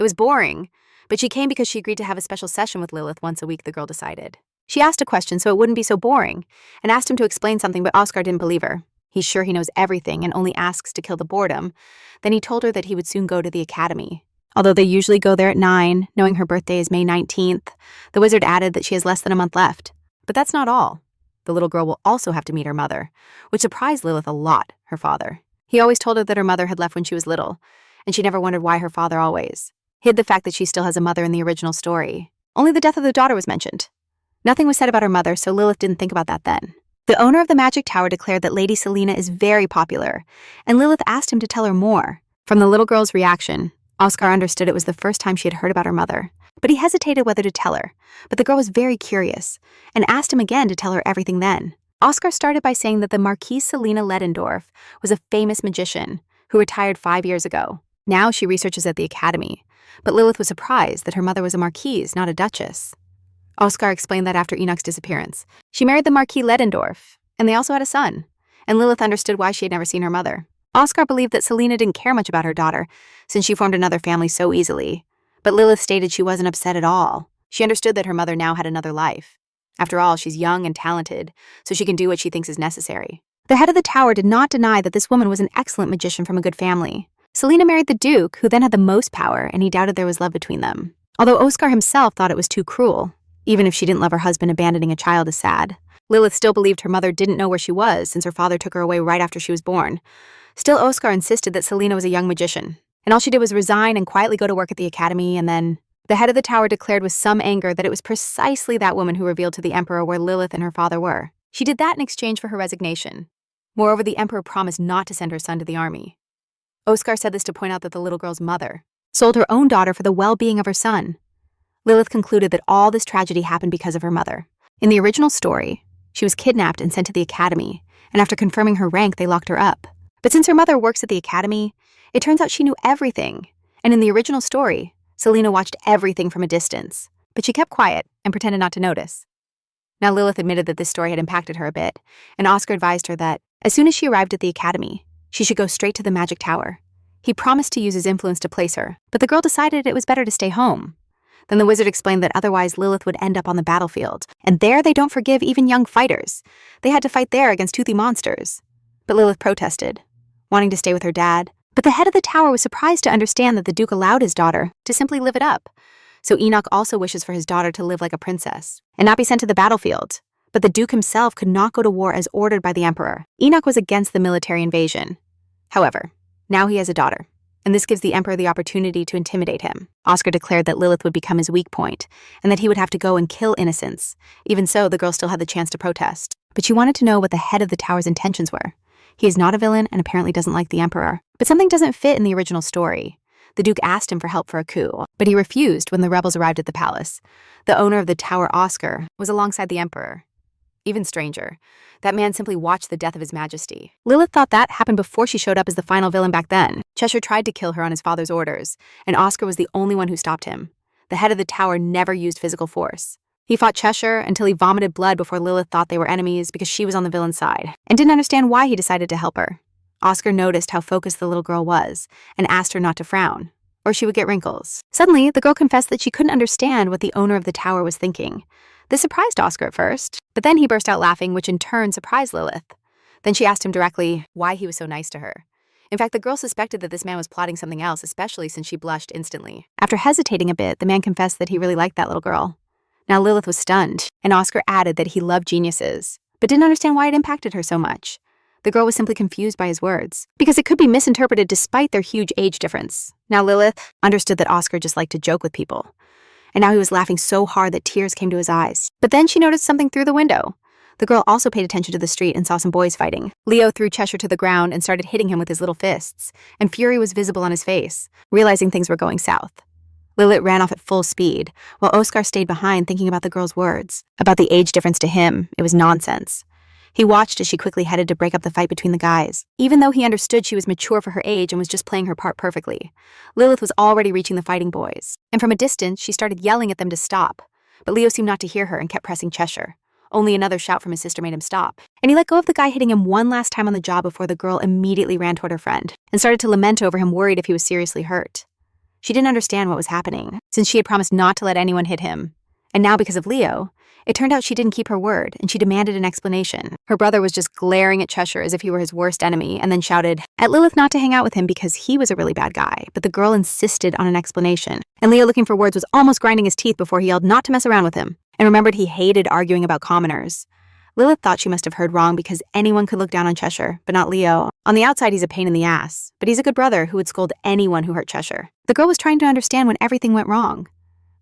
It was boring, but she came because she agreed to have a special session with Lilith once a week, the girl decided. She asked a question so it wouldn't be so boring, and asked him to explain something, but Oscar didn't believe her. He's sure he knows everything and only asks to kill the boredom. Then he told her that he would soon go to the academy. Although they usually go there at 9, knowing her birthday is May 19th, the wizard added that she has less than a month left. But that's not all. The little girl will also have to meet her mother, which surprised Lilith a lot, her father. He always told her that her mother had left when she was little, and she never wondered why her father always hid the fact that she still has a mother in the original story. Only the death of the daughter was mentioned. Nothing was said about her mother, so Lilith didn't think about that then. The owner of the magic tower declared that Lady Selena is very popular, and Lilith asked him to tell her more. From the little girl's reaction, Oscar understood it was the first time she had heard about her mother, but he hesitated whether to tell her. But the girl was very curious, and asked him again to tell her everything then. Oscar started by saying that the Marquise Selena Ledendorf was a famous magician who retired 5 years ago. Now she researches at the academy, but Lilith was surprised that her mother was a marquise, not a duchess. Oscar explained that after Enoch's disappearance, she married the Marquis Ledendorf, and they also had a son, and Lilith understood why she had never seen her mother. Oscar believed that Selena didn't care much about her daughter, since she formed another family so easily, but Lilith stated she wasn't upset at all. She understood that her mother now had another life. After all, she's young and talented, so she can do what she thinks is necessary. The head of the tower did not deny that this woman was an excellent magician from a good family. Selena married the Duke, who then had the most power, and he doubted there was love between them. Although Oscar himself thought it was too cruel. Even if she didn't love her husband, abandoning a child is sad. Lilith still believed her mother didn't know where she was, since her father took her away right after she was born. Still, Oscar insisted that Selena was a young magician, and all she did was resign and quietly go to work at the academy, and then the head of the tower declared with some anger that it was precisely that woman who revealed to the emperor where Lilith and her father were. She did that in exchange for her resignation. Moreover, the emperor promised not to send her son to the army. Oscar said this to point out that the little girl's mother sold her own daughter for the well-being of her son. Lilith concluded that all this tragedy happened because of her mother. In the original story, she was kidnapped and sent to the academy, and after confirming her rank, they locked her up. But since her mother works at the academy, it turns out she knew everything. And in the original story, Selena watched everything from a distance, but she kept quiet and pretended not to notice. Now Lilith admitted that this story had impacted her a bit, and Oscar advised her that, as soon as she arrived at the academy, she should go straight to the magic tower. He promised to use his influence to place her, but the girl decided it was better to stay home. Then the wizard explained that otherwise Lilith would end up on the battlefield, and there they don't forgive even young fighters. They had to fight there against toothy monsters. But Lilith protested, wanting to stay with her dad. But the head of the tower was surprised to understand that the Duke allowed his daughter to simply live it up. So Enoch also wishes for his daughter to live like a princess and not be sent to the battlefield. But the Duke himself could not go to war as ordered by the emperor. Enoch was against the military invasion. However, now he has a daughter, and this gives the emperor the opportunity to intimidate him. Oscar declared that Lilith would become his weak point, and that he would have to go and kill innocents. Even so, the girl still had the chance to protest. But she wanted to know what the head of the tower's intentions were. He is not a villain and apparently doesn't like the emperor. But something doesn't fit in the original story. The Duke asked him for help for a coup, but he refused when the rebels arrived at the palace. The owner of the tower, Oscar, was alongside the emperor. Even stranger, that man simply watched the death of his majesty. Lilith thought that happened before she showed up as the final villain back then. Cheshire tried to kill her on his father's orders, and Oscar was the only one who stopped him. The head of the tower never used physical force. He fought Cheshire until he vomited blood before Lilith thought they were enemies because she was on the villain's side, and didn't understand why he decided to help her. Oscar noticed how focused the little girl was, and asked her not to frown, or she would get wrinkles. Suddenly, the girl confessed that she couldn't understand what the owner of the tower was thinking. This surprised Oscar at first, but then he burst out laughing, which in turn surprised Lilith. Then she asked him directly why he was so nice to her. In fact, the girl suspected that this man was plotting something else, especially since she blushed instantly. After hesitating a bit, the man confessed that he really liked that little girl. Now Lilith was stunned, and Oscar added that he loved geniuses, but didn't understand why it impacted her so much. The girl was simply confused by his words, because it could be misinterpreted despite their huge age difference. Now Lilith understood that Oscar just liked to joke with people, and now he was laughing so hard that tears came to his eyes. But then she noticed something through the window. The girl also paid attention to the street and saw some boys fighting. Leo threw Cheshire to the ground and started hitting him with his little fists, and fury was visible on his face, realizing things were going south. Lilith ran off at full speed, while Oscar stayed behind thinking about the girl's words. About the age difference to him, it was nonsense. He watched as she quickly headed to break up the fight between the guys. Even though he understood she was mature for her age and was just playing her part perfectly, Lilith was already reaching the fighting boys. And from a distance, she started yelling at them to stop. But Leo seemed not to hear her and kept pressing Cheshire. Only another shout from his sister made him stop. And he let go of the guy hitting him one last time on the jaw before the girl immediately ran toward her friend and started to lament over him, worried if he was seriously hurt. She didn't understand what was happening, since she had promised not to let anyone hit him. And now because of Leo, it turned out she didn't keep her word, and she demanded an explanation. Her brother was just glaring at Cheshire as if he were his worst enemy, and then shouted at Lilith not to hang out with him because he was a really bad guy, but the girl insisted on an explanation. And Leo, looking for words, was almost grinding his teeth before he yelled not to mess around with him, and remembered he hated arguing about commoners. Lilith thought she must have heard wrong because anyone could look down on Cheshire, but not Leo. On the outside, he's a pain in the ass, but he's a good brother who would scold anyone who hurt Cheshire. The girl was trying to understand when everything went wrong.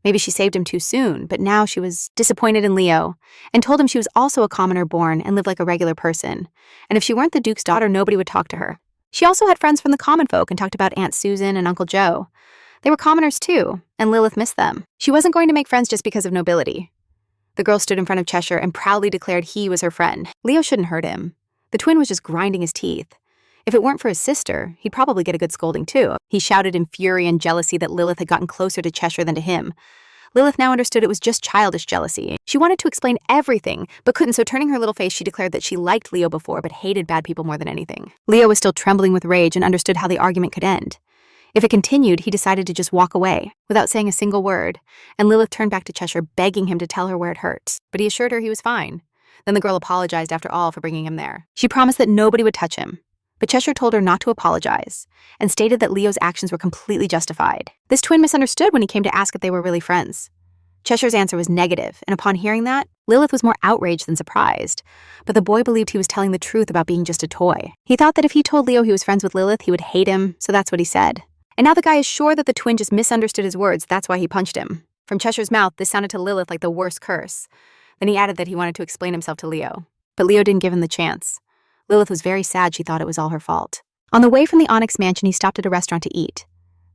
Maybe she saved him too soon, but now she was disappointed in Leo and told him she was also a commoner born and lived like a regular person. And if she weren't the Duke's daughter, nobody would talk to her. She also had friends from the common folk and talked about Aunt Susan and Uncle Joe. They were commoners too, and Lilith missed them. She wasn't going to make friends just because of nobility. The girl stood in front of Cheshire and proudly declared he was her friend. Leo shouldn't hurt him. The twin was just grinding his teeth. If it weren't for his sister, he'd probably get a good scolding too. He shouted in fury and jealousy that Lilith had gotten closer to Cheshire than to him. Lilith now understood it was just childish jealousy. She wanted to explain everything, but couldn't, so turning her little face, she declared that she liked Leo before but hated bad people more than anything. Leo was still trembling with rage and understood how the argument could end. If it continued, he decided to just walk away, without saying a single word, and Lilith turned back to Cheshire, begging him to tell her where it hurt. But he assured her he was fine. Then the girl apologized after all for bringing him there. She promised that nobody would touch him. But Cheshire told her not to apologize, and stated that Leo's actions were completely justified. This twin misunderstood when he came to ask if they were really friends. Cheshire's answer was negative, and upon hearing that, Lilith was more outraged than surprised. But the boy believed he was telling the truth about being just a toy. He thought that if he told Leo he was friends with Lilith, he would hate him, so that's what he said. And now the guy is sure that the twin just misunderstood his words, that's why he punched him. From Cheshire's mouth, this sounded to Lilith like the worst curse. Then he added that he wanted to explain himself to Leo. But Leo didn't give him the chance. Lilith was very sad. She thought it was all her fault. On the way from the Onyx Mansion, he stopped at a restaurant to eat.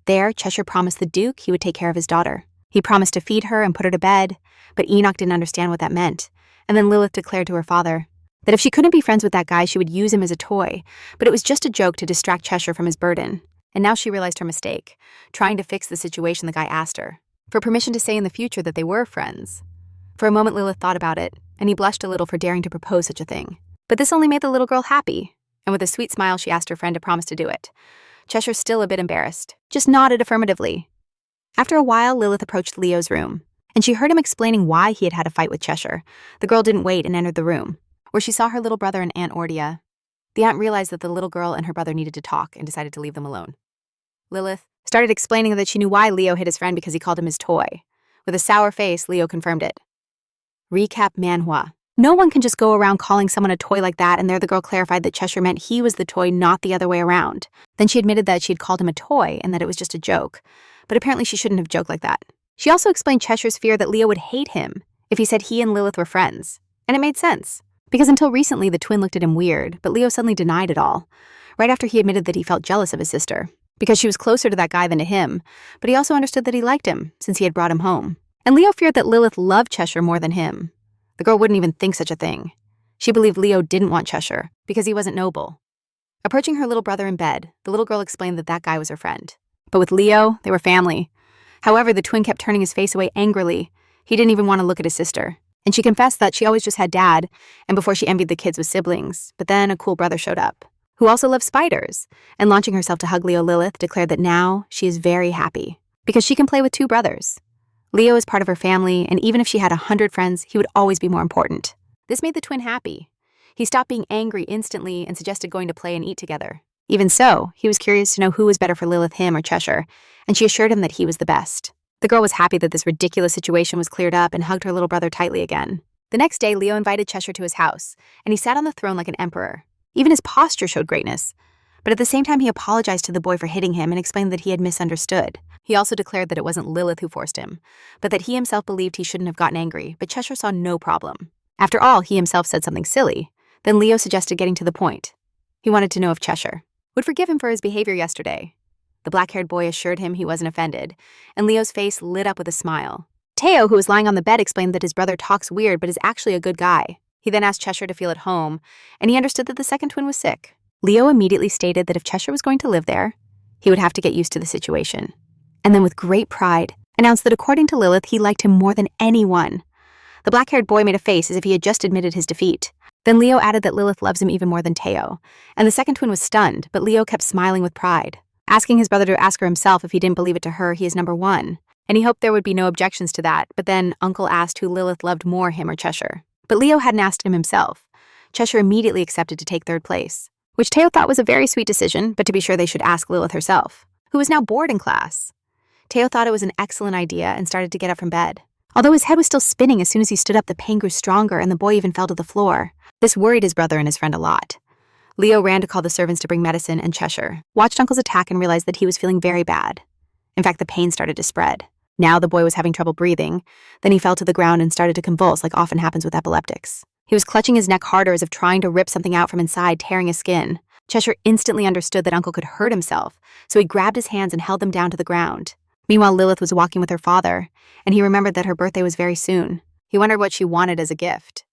There, Cheshire promised the Duke he would take care of his daughter. He promised to feed her and put her to bed, but Enoch didn't understand what that meant. And then Lilith declared to her father that if she couldn't be friends with that guy, she would use him as a toy, but it was just a joke to distract Cheshire from his burden. And now she realized her mistake, trying to fix the situation the guy asked her, for permission to say in the future that they were friends. For a moment, Lilith thought about it, and he blushed a little for daring to propose such a thing. But this only made the little girl happy, and with a sweet smile, she asked her friend to promise to do it. Cheshire, still a bit embarrassed, just nodded affirmatively. After a while, Lilith approached Leo's room, and she heard him explaining why he had had a fight with Cheshire. The girl didn't wait and entered the room, where she saw her little brother and Aunt Ordia. The aunt realized that the little girl and her brother needed to talk and decided to leave them alone. Lilith started explaining that she knew why Leo hit his friend because he called him his toy. With a sour face, Leo confirmed it. Recap manhwa. No one can just go around calling someone a toy like that, and there the girl clarified that Cheshire meant he was the toy, not the other way around. Then she admitted that she had called him a toy and that it was just a joke. But apparently she shouldn't have joked like that. She also explained Cheshire's fear that Leo would hate him if he said he and Lilith were friends. And it made sense, because until recently the twin looked at him weird, but Leo suddenly denied it all, right after he admitted that he felt jealous of his sister, because she was closer to that guy than to him, but he also understood that he liked him since he had brought him home. And Leo feared that Lilith loved Cheshire more than him. The girl wouldn't even think such a thing. She believed Leo didn't want Cheshire because he wasn't noble. Approaching her little brother in bed, the little girl explained that that guy was her friend. But with Leo, they were family. However, the twin kept turning his face away angrily. He didn't even want to look at his sister. And she confessed that she always just had dad, and before she envied the kids with siblings. But then a cool brother showed up, who also loved spiders, and launching herself to hug Leo, Lilith declared that now she is very happy because she can play with two brothers. Leo is part of her family, and even if she had 100 friends, he would always be more important. This made the twin happy. He stopped being angry instantly and suggested going to play and eat together. Even so, he was curious to know who was better for Lilith, him or Cheshire, and she assured him that he was the best. The girl was happy that this ridiculous situation was cleared up and hugged her little brother tightly again. The next day, Leo invited Cheshire to his house, and he sat on the throne like an emperor. Even his posture showed greatness. But at the same time, he apologized to the boy for hitting him and explained that he had misunderstood. He also declared that it wasn't Lilith who forced him, but that he himself believed he shouldn't have gotten angry, but Cheshire saw no problem. After all, he himself said something silly. Then Leo suggested getting to the point. He wanted to know if Cheshire would forgive him for his behavior yesterday. The black-haired boy assured him he wasn't offended, and Leo's face lit up with a smile. Teo, who was lying on the bed, explained that his brother talks weird but is actually a good guy. He then asked Cheshire to feel at home, and he understood that the second twin was sick. Leo immediately stated that if Cheshire was going to live there, he would have to get used to the situation. And then with great pride, announced that according to Lilith, he liked him more than anyone. The black-haired boy made a face as if he had just admitted his defeat. Then Leo added that Lilith loves him even more than Teo, and the second twin was stunned, but Leo kept smiling with pride. asking his brother to ask her himself if he didn't believe it to her. He is number one, and he hoped there would be no objections to that. But then Uncle asked who Lilith loved more, him or Cheshire. But Leo hadn't asked him himself. Cheshire immediately accepted to take third place, which Teo thought was a very sweet decision, but to be sure they should ask Lilith herself, who was now bored in class. Teo thought it was an excellent idea and started to get up from bed. Although his head was still spinning, as soon as he stood up, the pain grew stronger and the boy even fell to the floor. This worried his brother and his friend a lot. Leo ran to call the servants to bring medicine, and Cheshire watched Uncle's attack and realized that he was feeling very bad. In fact, the pain started to spread. Now the boy was having trouble breathing. Then he fell to the ground and started to convulse, like often happens with epileptics. He was clutching his neck harder as if trying to rip something out from inside, tearing his skin. Cheshire instantly understood that Uncle could hurt himself, so he grabbed his hands and held them down to the ground. Meanwhile, Lilith was walking with her father, and he remembered that her birthday was very soon. He wondered what she wanted as a gift.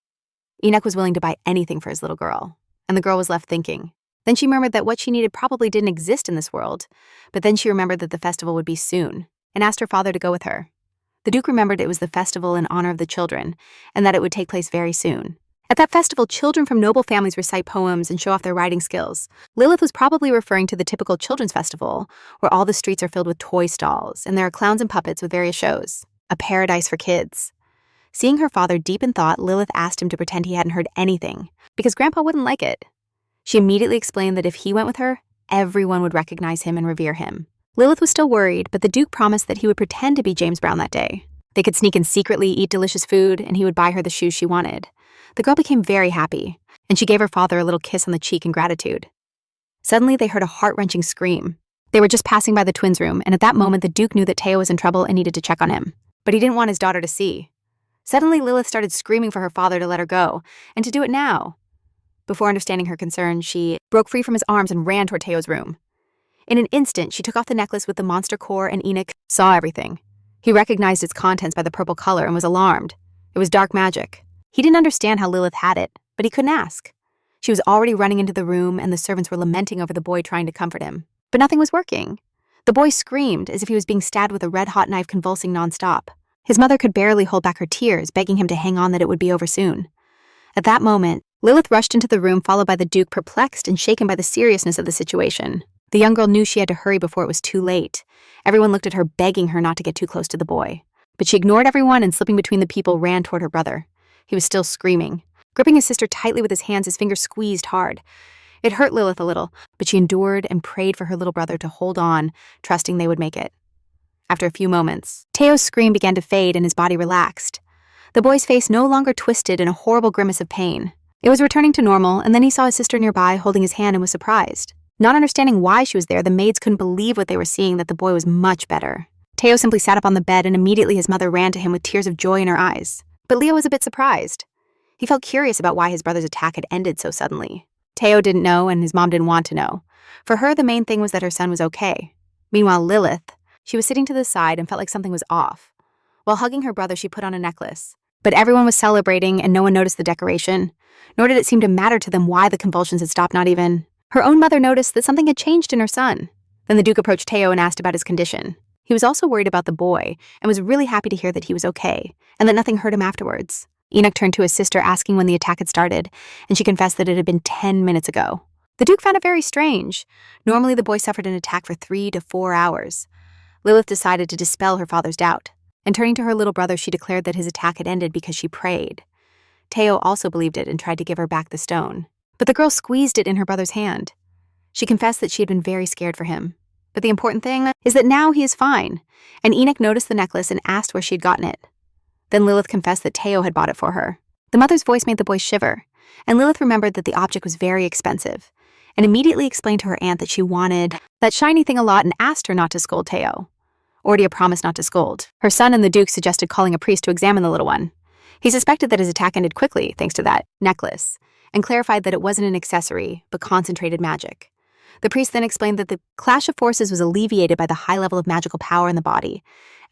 Enoch was willing to buy anything for his little girl, and the girl was left thinking. Then she remembered that what she needed probably didn't exist in this world, but then she remembered that the festival would be soon, and asked her father to go with her. The Duke remembered it was the festival in honor of the children, and that it would take place very soon. At that festival, children from noble families recite poems and show off their writing skills. Lilith was probably referring to the typical children's festival, where all the streets are filled with toy stalls, and there are clowns and puppets with various shows. A paradise for kids. Seeing her father deep in thought, Lilith asked him to pretend he hadn't heard anything, because Grandpa wouldn't like it. She immediately explained that if he went with her, everyone would recognize him and revere him. Lilith was still worried, but the Duke promised that he would pretend to be James Brown that day. They could sneak in secretly, eat delicious food, and he would buy her the shoes she wanted. The girl became very happy, and she gave her father a little kiss on the cheek in gratitude. Suddenly, they heard a heart-wrenching scream. They were just passing by the twins' room, and at that moment, the Duke knew that Teo was in trouble and needed to check on him. But he didn't want his daughter to see. Suddenly, Lilith started screaming for her father to let her go, and to do it now. Before understanding her concern, she broke free from his arms and ran toward Teo's room. In an instant, she took off the necklace with the monster core, and Enoch saw everything. He recognized its contents by the purple color and was alarmed. It was dark magic. He didn't understand how Lilith had it, but he couldn't ask. She was already running into the room, and the servants were lamenting over the boy trying to comfort him. But nothing was working. The boy screamed as if he was being stabbed with a red-hot knife, convulsing nonstop. His mother could barely hold back her tears, begging him to hang on, that it would be over soon. At that moment, Lilith rushed into the room, followed by the Duke, perplexed and shaken by the seriousness of the situation. The young girl knew she had to hurry before it was too late. Everyone looked at her, begging her not to get too close to the boy. But she ignored everyone and, slipping between the people, ran toward her brother. He was still screaming. Gripping his sister tightly with his hands, his fingers squeezed hard. It hurt Lilith a little, but she endured and prayed for her little brother to hold on, trusting they would make it. After a few moments, Teo's scream began to fade and his body relaxed. The boy's face no longer twisted in a horrible grimace of pain. It was returning to normal, and then he saw his sister nearby holding his hand and was surprised. Not understanding why she was there, the maids couldn't believe what they were seeing, that the boy was much better. Teo simply sat up on the bed, and immediately his mother ran to him with tears of joy in her eyes. But Leo was a bit surprised. He felt curious about why his brother's attack had ended so suddenly. Teo didn't know, and his mom didn't want to know. For her, the main thing was that her son was okay. Meanwhile, Lilith, she was sitting to the side and felt like something was off. While hugging her brother, she put on a necklace. But everyone was celebrating, and no one noticed the decoration. Nor did it seem to matter to them why the convulsions had stopped. Not even her own mother noticed that something had changed in her son. Then the Duke approached Teo and asked about his condition. He was also worried about the boy, and was really happy to hear that he was okay, and that nothing hurt him afterwards. Enoch turned to his sister, asking when the attack had started, and she confessed that it had been 10 minutes ago. The Duke found it very strange. Normally, the boy suffered an attack for 3 to 4 hours. Lilith decided to dispel her father's doubt, and turning to her little brother, she declared that his attack had ended because she prayed. Teo also believed it and tried to give her back the stone, but the girl squeezed it in her brother's hand. She confessed that she had been very scared for him. But the important thing is that now he is fine, and Enoch noticed the necklace and asked where she had gotten it. Then Lilith confessed that Teo had bought it for her. The mother's voice made the boy shiver, and Lilith remembered that the object was very expensive, and immediately explained to her aunt that she wanted that shiny thing a lot and asked her not to scold Teo. Ordia promised not to scold. Her son and the Duke suggested calling a priest to examine the little one. He suspected that his attack ended quickly thanks to that necklace, and clarified that it wasn't an accessory, but concentrated magic. The priest then explained that the clash of forces was alleviated by the high level of magical power in the body,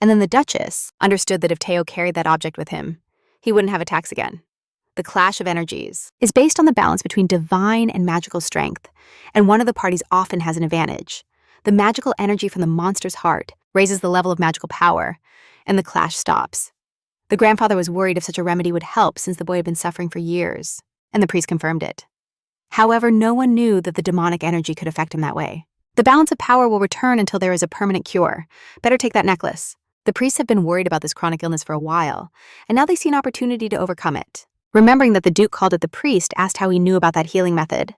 and then the Duchess understood that if Teo carried that object with him, he wouldn't have attacks again. The clash of energies is based on the balance between divine and magical strength, and one of the parties often has an advantage. The magical energy from the monster's heart raises the level of magical power, and the clash stops. The grandfather was worried if such a remedy would help, since the boy had been suffering for years, and the priest confirmed it. However, no one knew that the demonic energy could affect him that way. The balance of power will return until there is a permanent cure. Better take that necklace. The priests have been worried about this chronic illness for a while, and now they see an opportunity to overcome it. Remembering that the Duke called it the priest asked how he knew about that healing method.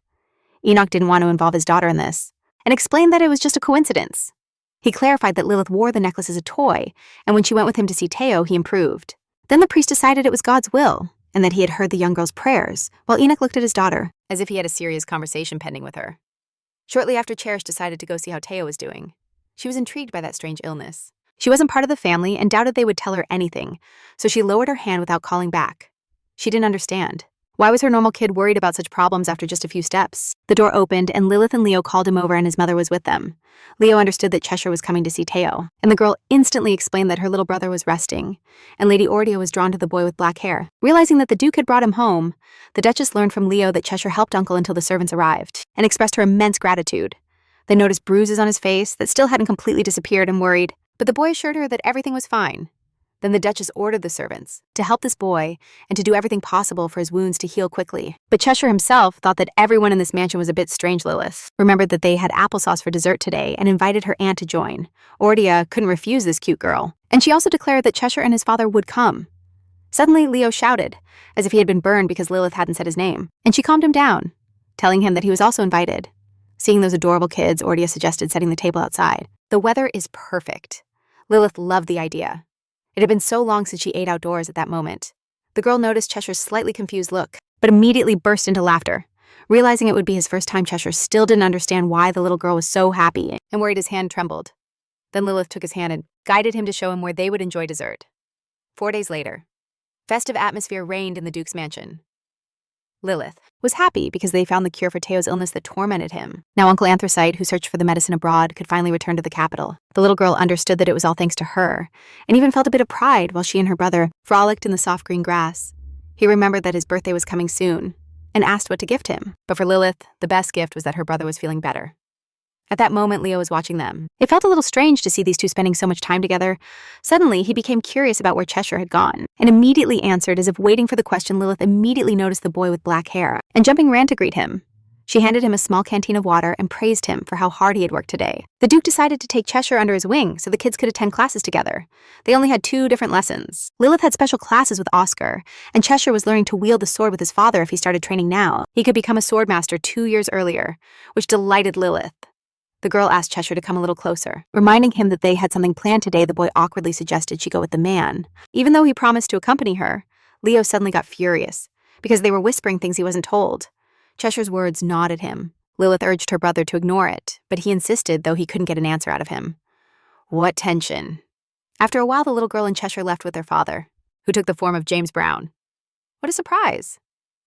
Enoch didn't want to involve his daughter in this, and explained that it was just a coincidence. He clarified that Lilith wore the necklace as a toy, and when she went with him to see Teo, he improved. Then the priest decided it was God's will, and that he had heard the young girl's prayers, while Enoch looked at his daughter, as if he had a serious conversation pending with her. Shortly after, Cherish decided to go see how Teo was doing. She was intrigued by that strange illness. She wasn't part of the family and doubted they would tell her anything, so she lowered her hand without calling back. She didn't understand. Why was her normal kid worried about such problems after just a few steps? The door opened, and Lilith and Leo called him over, and his mother was with them. Leo understood that Cheshire was coming to see Teo, and the girl instantly explained that her little brother was resting, and Lady Ordia was drawn to the boy with black hair. Realizing that the Duke had brought him home, the Duchess learned from Leo that Cheshire helped Uncle until the servants arrived, and expressed her immense gratitude. They noticed bruises on his face that still hadn't completely disappeared and worried, but the boy assured her that everything was fine. Then the Duchess ordered the servants to help this boy and to do everything possible for his wounds to heal quickly. But Cheshire himself thought that everyone in this mansion was a bit strange. Lilith remembered that they had applesauce for dessert today and invited her aunt to join. Ordia couldn't refuse this cute girl, and she also declared that Cheshire and his father would come. Suddenly, Leo shouted, as if he had been burned because Lilith hadn't said his name, and she calmed him down, telling him that he was also invited. Seeing those adorable kids, Ordia suggested setting the table outside. The weather is perfect. Lilith loved the idea. It had been so long since she ate outdoors at that moment. The girl noticed Cheshire's slightly confused look, but immediately burst into laughter. Realizing it would be his first time, Cheshire still didn't understand why the little girl was so happy and worried his hand trembled. Then Lilith took his hand and guided him to show him where they would enjoy dessert. 4 days later, festive atmosphere reigned in the Duke's mansion. Lilith was happy because they found the cure for Teo's illness that tormented him. Now Uncle Anthracite, who searched for the medicine abroad, could finally return to the capital. The little girl understood that it was all thanks to her, and even felt a bit of pride while she and her brother frolicked in the soft green grass. He remembered that his birthday was coming soon, and asked what to gift him. But for Lilith, the best gift was that her brother was feeling better. At that moment, Leo was watching them. It felt a little strange to see these two spending so much time together. Suddenly, he became curious about where Cheshire had gone, and immediately answered as if waiting for the question. Lilith immediately noticed the boy with black hair, and jumping ran to greet him. She handed him a small canteen of water and praised him for how hard he had worked today. The Duke decided to take Cheshire under his wing so the kids could attend classes together. They only had 2 different lessons. Lilith had special classes with Oscar, and Cheshire was learning to wield the sword with his father. If he started training now, he could become a swordmaster 2 years earlier, which delighted Lilith. The girl asked Cheshire to come a little closer. Reminding him that they had something planned today, the boy awkwardly suggested she go with the man. Even though he promised to accompany her, Leo suddenly got furious, because they were whispering things he wasn't told. Cheshire's words gnawed at him. Lilith urged her brother to ignore it, but he insisted, though he couldn't get an answer out of him. What tension. After a while, the little girl and Cheshire left with their father, who took the form of James Brown. What a surprise.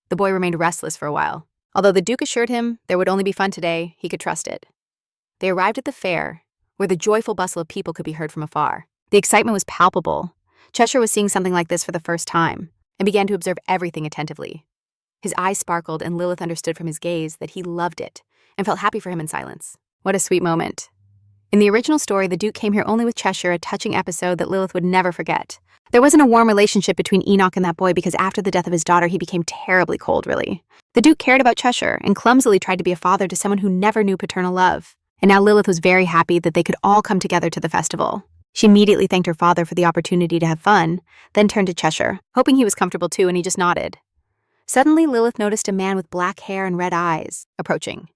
The boy remained restless for a while. Although the Duke assured him there would only be fun today, he could trust it. They arrived at the fair, where the joyful bustle of people could be heard from afar. The excitement was palpable. Cheshire was seeing something like this for the first time, and began to observe everything attentively. His eyes sparkled, and Lilith understood from his gaze that he loved it, and felt happy for him in silence. What a sweet moment. In the original story, the Duke came here only with Cheshire, a touching episode that Lilith would never forget. There wasn't a warm relationship between Enoch and that boy because after the death of his daughter, he became terribly cold, really. The Duke cared about Cheshire and clumsily tried to be a father to someone who never knew paternal love. And now Lilith was very happy that they could all come together to the festival. She immediately thanked her father for the opportunity to have fun, then turned to Cheshire, hoping he was comfortable too, and he just nodded. Suddenly, Lilith noticed a man with black hair and red eyes approaching.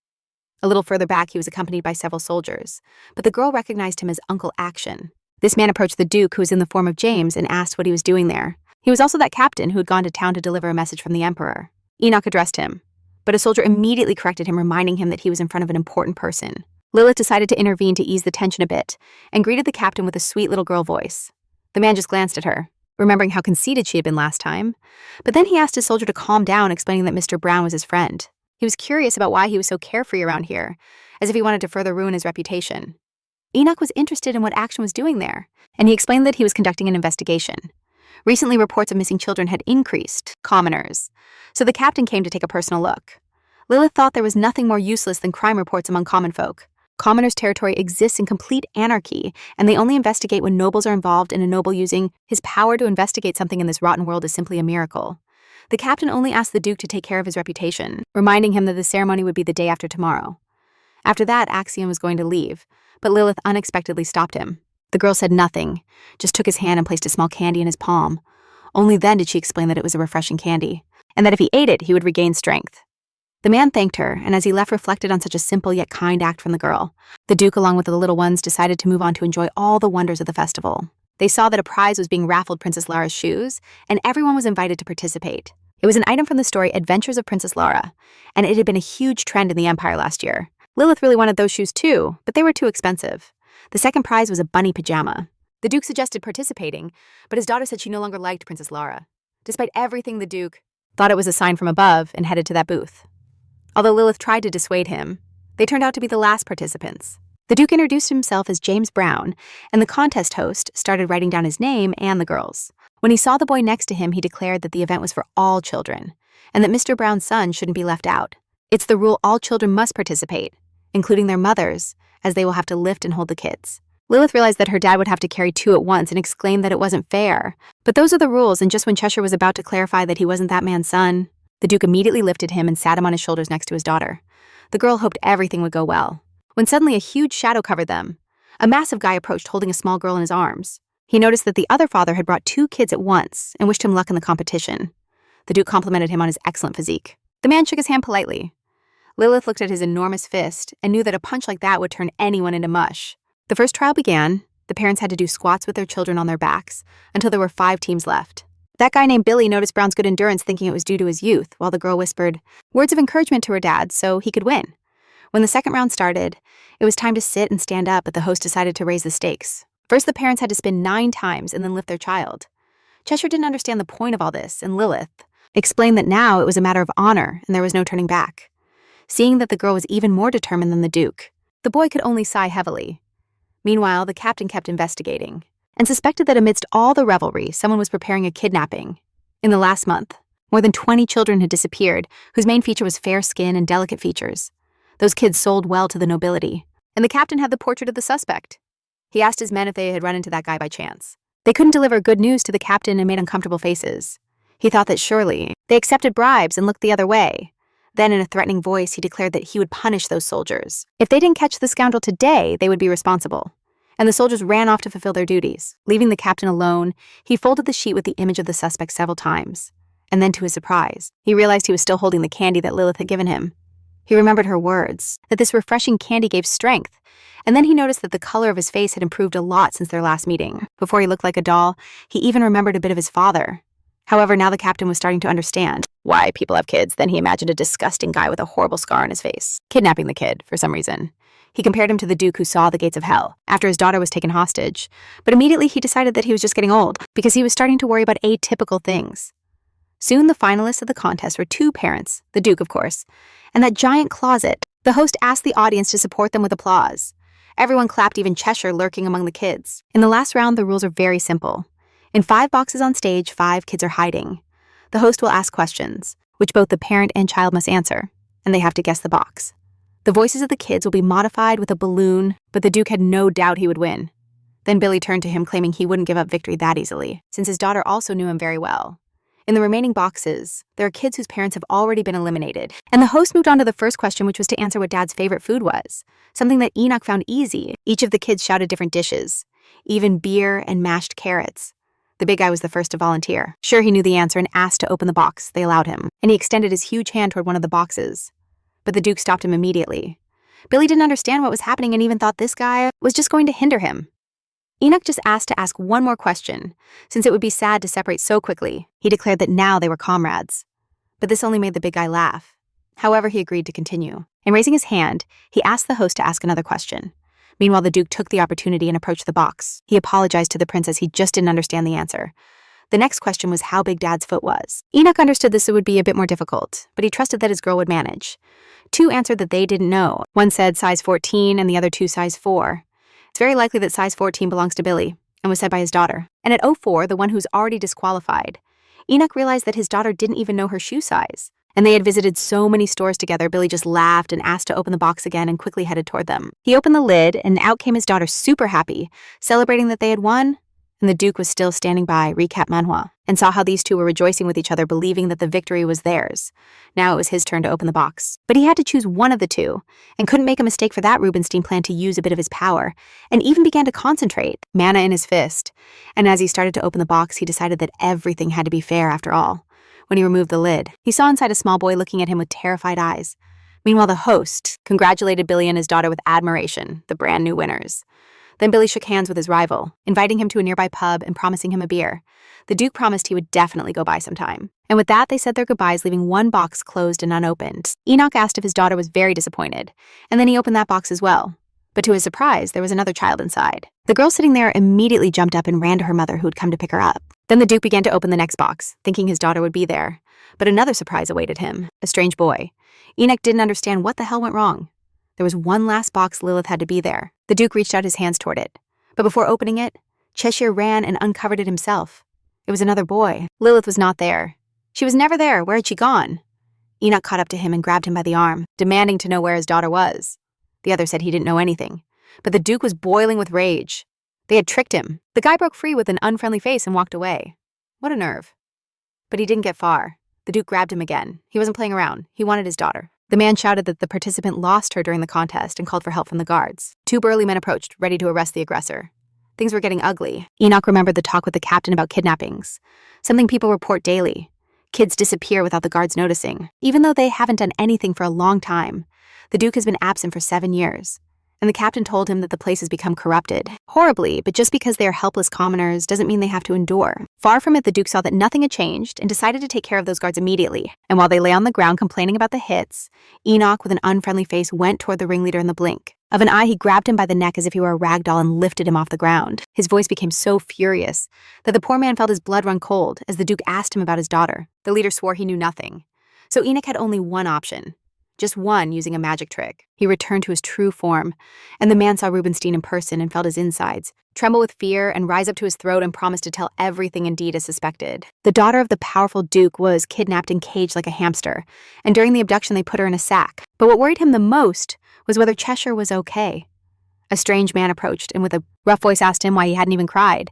A little further back, he was accompanied by several soldiers, but the girl recognized him as Uncle Action. This man approached the Duke, who was in the form of James, and asked what he was doing there. He was also that captain who had gone to town to deliver a message from the Emperor. Enoch addressed him, but a soldier immediately corrected him, reminding him that he was in front of an important person. Lilith decided to intervene to ease the tension a bit, and greeted the captain with a sweet little girl voice. The man just glanced at her, remembering how conceited she had been last time, but then he asked his soldier to calm down, explaining that Mr. Brown was his friend. He was curious about why he was so carefree around here, as if he wanted to further ruin his reputation. Enoch was interested in what Action was doing there, and he explained that he was conducting an investigation. Recently, reports of missing children had increased, commoners, so the captain came to take a personal look. Lilith thought there was nothing more useless than crime reports among common folk. Commoners' territory exists in complete anarchy, and they only investigate when nobles are involved, and a noble using his power to investigate something in this rotten world is simply a miracle. The captain only asked the Duke to take care of his reputation, reminding him that the ceremony would be the day after tomorrow. After that, Axiom was going to leave, but Lilith unexpectedly stopped him. The girl said nothing, just took his hand and placed a small candy in his palm. Only then did she explain that it was a refreshing candy, and that if he ate it, he would regain strength. The man thanked her, and as he left, reflected on such a simple yet kind act from the girl. The Duke, along with the little ones, decided to move on to enjoy all the wonders of the festival. They saw that a prize was being raffled Princess Lara's shoes, and everyone was invited to participate. It was an item from the story Adventures of Princess Lara, and it had been a huge trend in the Empire last year. Lilith really wanted those shoes too, but they were too expensive. The second prize was a bunny pajama. The Duke suggested participating, but his daughter said she no longer liked Princess Lara. Despite everything, the Duke thought it was a sign from above and headed to that booth. Although Lilith tried to dissuade him, they turned out to be the last participants. The Duke introduced himself as James Brown, and the contest host started writing down his name and the girls. When he saw the boy next to him, he declared that the event was for all children, and that Mr. Brown's son shouldn't be left out. It's the rule all children must participate, including their mothers, as they will have to lift and hold the kids. Lilith realized that her dad would have to carry two at once and exclaimed that it wasn't fair. But those are the rules, and just when Cheshire was about to clarify that he wasn't that man's son, the Duke immediately lifted him and sat him on his shoulders next to his daughter. The girl hoped everything would go well, when suddenly a huge shadow covered them. A massive guy approached holding a small girl in his arms. He noticed that the other father had brought two kids at once and wished him luck in the competition. The Duke complimented him on his excellent physique. The man shook his hand politely. Lilith looked at his enormous fist and knew that a punch like that would turn anyone into mush. The first trial began. The parents had to do squats with their children on their backs until there were 5 teams left. That guy named Billy noticed Brown's good endurance, thinking it was due to his youth, while the girl whispered words of encouragement to her dad so he could win. When the second round started, it was time to sit and stand up, but the host decided to raise the stakes. First, the parents had to spin 9 times and then lift their child. Cheshire didn't understand the point of all this, and Lilith explained that now it was a matter of honor and there was no turning back. Seeing that the girl was even more determined than the Duke, the boy could only sigh heavily. Meanwhile, the captain kept investigating and suspected that amidst all the revelry, someone was preparing a kidnapping. In the last month, more than 20 children had disappeared, whose main feature was fair skin and delicate features. Those kids sold well to the nobility, and the captain had the portrait of the suspect. He asked his men if they had run into that guy by chance. They couldn't deliver good news to the captain and made uncomfortable faces. He thought that surely they accepted bribes and looked the other way. Then, in a threatening voice, he declared that he would punish those soldiers. If they didn't catch the scoundrel today, they would be responsible. And the soldiers ran off to fulfill their duties. Leaving the captain alone, he folded the sheet with the image of the suspect several times. And then, to his surprise, he realized he was still holding the candy that Lilith had given him. He remembered her words, that this refreshing candy gave strength. And then he noticed that the color of his face had improved a lot since their last meeting. Before he looked like a doll, he even remembered a bit of his father. However, now the captain was starting to understand why people have kids. Then he imagined a disgusting guy with a horrible scar on his face, kidnapping the kid for some reason. He compared him to the Duke who saw the gates of hell after his daughter was taken hostage, but immediately he decided that he was just getting old because he was starting to worry about atypical things. Soon the finalists of the contest were 2 parents, the Duke of course, and that giant closet. The host asked the audience to support them with applause. Everyone clapped, even Cheshire lurking among the kids. In the last round, the rules are very simple. In 5 boxes on stage, 5 kids are hiding. The host will ask questions, which both the parent and child must answer, and they have to guess the box. The voices of the kids will be modified with a balloon, but the Duke had no doubt he would win. Then Billy turned to him, claiming he wouldn't give up victory that easily, since his daughter also knew him very well. In the remaining boxes, there are kids whose parents have already been eliminated, and the host moved on to the first question, which was to answer what Dad's favorite food was, something that Enoch found easy. Each of the kids shouted different dishes, even beer and mashed carrots. The big guy was the first to volunteer. Sure, he knew the answer and asked to open the box. They allowed him, and he extended his huge hand toward one of the boxes. But the Duke stopped him immediately. Billy didn't understand what was happening and even thought this guy was just going to hinder him. Enoch just asked to ask one more question, since it would be sad to separate so quickly. He declared that now they were comrades. But this only made the big guy laugh. However, he agreed to continue. And raising his hand, he asked the host to ask another question. Meanwhile, the Duke took the opportunity and approached the box. He apologized to the princess. He just didn't understand the answer. The next question was how big Dad's foot was. Enoch understood this would be a bit more difficult, but he trusted that his girl would manage. 2 answered that they didn't know. One said size 14 and the other 2 size 4. It's very likely that size 14 belongs to Billy and was said by his daughter. And at 04, the one who's already disqualified, Enoch realized that his daughter didn't even know her shoe size. And they had visited so many stores together, Billy just laughed and asked to open the box again and quickly headed toward them. He opened the lid and out came his daughter super happy, celebrating that they had won. and the Duke was still standing by, recap manhwa, and saw how these two were rejoicing with each other, believing that the victory was theirs. Now it was his turn to open the box. But he had to choose one of the two, and couldn't make a mistake for that. Rubinstein planned to use a bit of his power, and even began to concentrate, mana in his fist. And as he started to open the box, he decided that everything had to be fair after all. When he removed the lid, he saw inside a small boy looking at him with terrified eyes. Meanwhile, the host congratulated Billy and his daughter with admiration, the brand new winners. Then Billy shook hands with his rival, inviting him to a nearby pub and promising him a beer. The Duke promised he would definitely go by sometime. And with that, they said their goodbyes, leaving one box closed and unopened. Enoch asked if his daughter was very disappointed, and then he opened that box as well. But to his surprise, there was another child inside. The girl sitting there immediately jumped up and ran to her mother, who had come to pick her up. Then the Duke began to open the next box, thinking his daughter would be there. But another surprise awaited him, a strange boy. Enoch didn't understand what the hell went wrong. There was one last box. Lilith had to be there. The Duke reached out his hands toward it. But before opening it, Cheshire ran and uncovered it himself. It was another boy. Lilith was not there. She was never there. Where had she gone? Enoch caught up to him and grabbed him by the arm, demanding to know where his daughter was. The other said he didn't know anything. But the Duke was boiling with rage. They had tricked him. The guy broke free with an unfriendly face and walked away. What a nerve. But he didn't get far. The Duke grabbed him again. He wasn't playing around. He wanted his daughter. The man shouted that the participant lost her during the contest and called for help from the guards. Two burly men approached, ready to arrest the aggressor. Things were getting ugly. Enoch remembered the talk with the captain about kidnappings. Something people report daily. Kids disappear without the guards noticing, even though they haven't done anything for a long time. The Duke has been absent for 7 years. And the captain told him that the place has become corrupted. Horribly, but just because they are helpless commoners doesn't mean they have to endure. Far from it, the Duke saw that nothing had changed and decided to take care of those guards immediately. And while they lay on the ground complaining about the hits, Enoch, with an unfriendly face, went toward the ringleader in the blink. Of an eye, he grabbed him by the neck as if he were a rag doll and lifted him off the ground. His voice became so furious that the poor man felt his blood run cold as the Duke asked him about his daughter. The leader swore he knew nothing. So Enoch had only one option. Just one, using a magic trick. He returned to his true form, and the man saw Rubinstein in person and felt his insides tremble with fear and rise up to his throat and promised to tell everything indeed as suspected. The daughter of the powerful Duke was kidnapped and caged like a hamster, and during the abduction they put her in a sack. But what worried him the most was whether Cheshire was okay. A strange man approached and with a rough voice asked him why he hadn't even cried.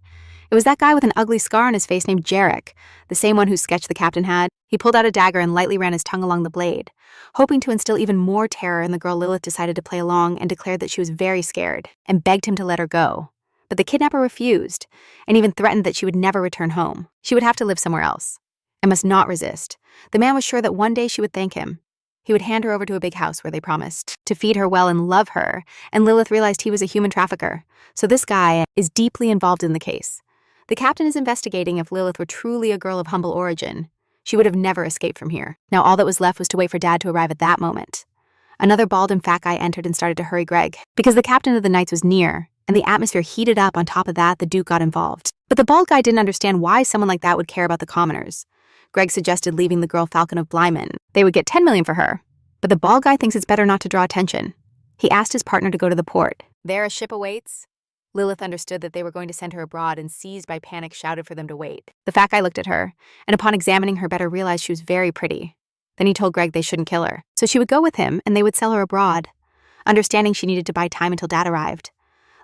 It was that guy with an ugly scar on his face named Jarek, the same one whose sketch the captain had. He pulled out a dagger and lightly ran his tongue along the blade. Hoping to instill even more terror in the girl, Lilith decided to play along and declared that she was very scared and begged him to let her go. But the kidnapper refused and even threatened that she would never return home. She would have to live somewhere else and must not resist. The man was sure that one day she would thank him. He would hand her over to a big house where they promised to feed her well and love her, and Lilith realized he was a human trafficker. So this guy is deeply involved in the case. The captain is investigating if Lilith were truly a girl of humble origin. She would have never escaped from here. Now all that was left was to wait for Dad to arrive at that moment. Another bald and fat guy entered and started to hurry Greg, because the captain of the Knights was near, and the atmosphere heated up. On top of that, the Duke got involved. But the bald guy didn't understand why someone like that would care about the commoners. Greg suggested leaving the girl Falcon of Blyman. They would get 10 million for her. But the bald guy thinks it's better not to draw attention. He asked his partner to go to the port. There a ship awaits. Lilith understood that they were going to send her abroad and, seized by panic, shouted for them to wait. The fat guy looked at her, and upon examining her better realized she was very pretty. Then he told Greg they shouldn't kill her, so she would go with him and they would sell her abroad. Understanding she needed to buy time until Dad arrived,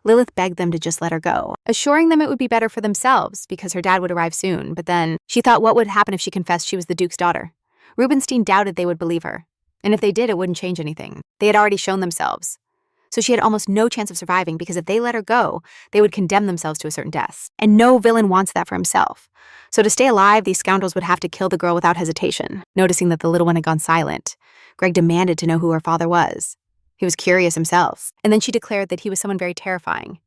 Lilith begged them to just let her go, assuring them it would be better for themselves because her dad would arrive soon. But then she thought, what would happen if she confessed she was the Duke's daughter? Rubinstein doubted they would believe her, and if they did, it wouldn't change anything. They had already shown themselves. So she had almost no chance of surviving because if they let her go, they would condemn themselves to a certain death. And no villain wants that for himself. So to stay alive, these scoundrels would have to kill the girl without hesitation. Noticing that the little one had gone silent, Greg demanded to know who her father was. He was curious himself. And then she declared that he was someone very terrifying,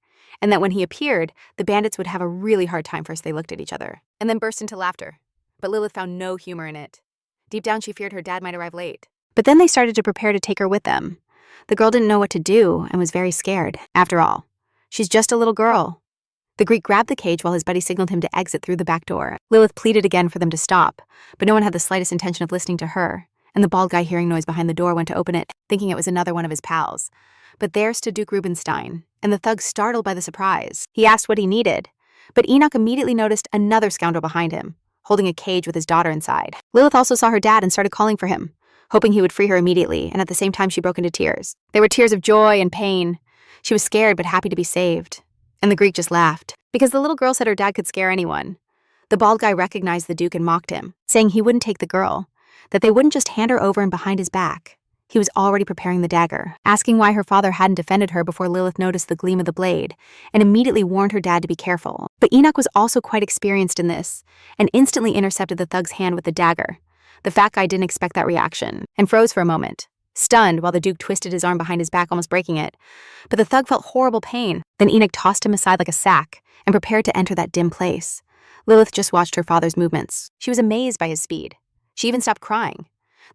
and that when he appeared, the bandits would have a really hard time. First they looked at each other, and then burst into laughter. But Lilith found no humor in it. Deep down, she feared her dad might arrive late. But then they started to prepare to take her with them. The girl didn't know what to do and was very scared. After all, she's just a little girl. The Greek grabbed the cage while his buddy signaled him to exit through the back door. Lilith pleaded again for them to stop, but no one had the slightest intention of listening to her, and the bald guy, hearing noise behind the door, went to open it, thinking it was another one of his pals. But there stood Duke Rubinstein, and the thug, startled by the surprise. He asked what he needed, but Enoch immediately noticed another scoundrel behind him, holding a cage with his daughter inside. Lilith also saw her dad and started calling for him, hoping he would free her immediately, and at the same time she broke into tears. They were tears of joy and pain. She was scared but happy to be saved. And the Greek just laughed, because the little girl said her dad could scare anyone. The bald guy recognized the Duke and mocked him, saying he wouldn't take the girl, that they wouldn't just hand her over and behind his back. He was already preparing the dagger, asking why her father hadn't defended her before Lilith noticed the gleam of the blade, and immediately warned her dad to be careful. But Enoch was also quite experienced in this, and instantly intercepted the thug's hand with the dagger. The fat guy didn't expect that reaction, and froze for a moment, stunned while the Duke twisted his arm behind his back, almost breaking it. But the thug felt horrible pain. Then Enoch tossed him aside like a sack, and prepared to enter that dim place. Lilith just watched her father's movements. She was amazed by his speed. She even stopped crying.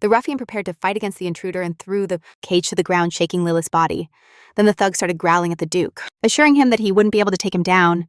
The ruffian prepared to fight against the intruder and threw the cage to the ground, shaking Lilith's body. Then the thug started growling at the Duke, assuring him that he wouldn't be able to take him down,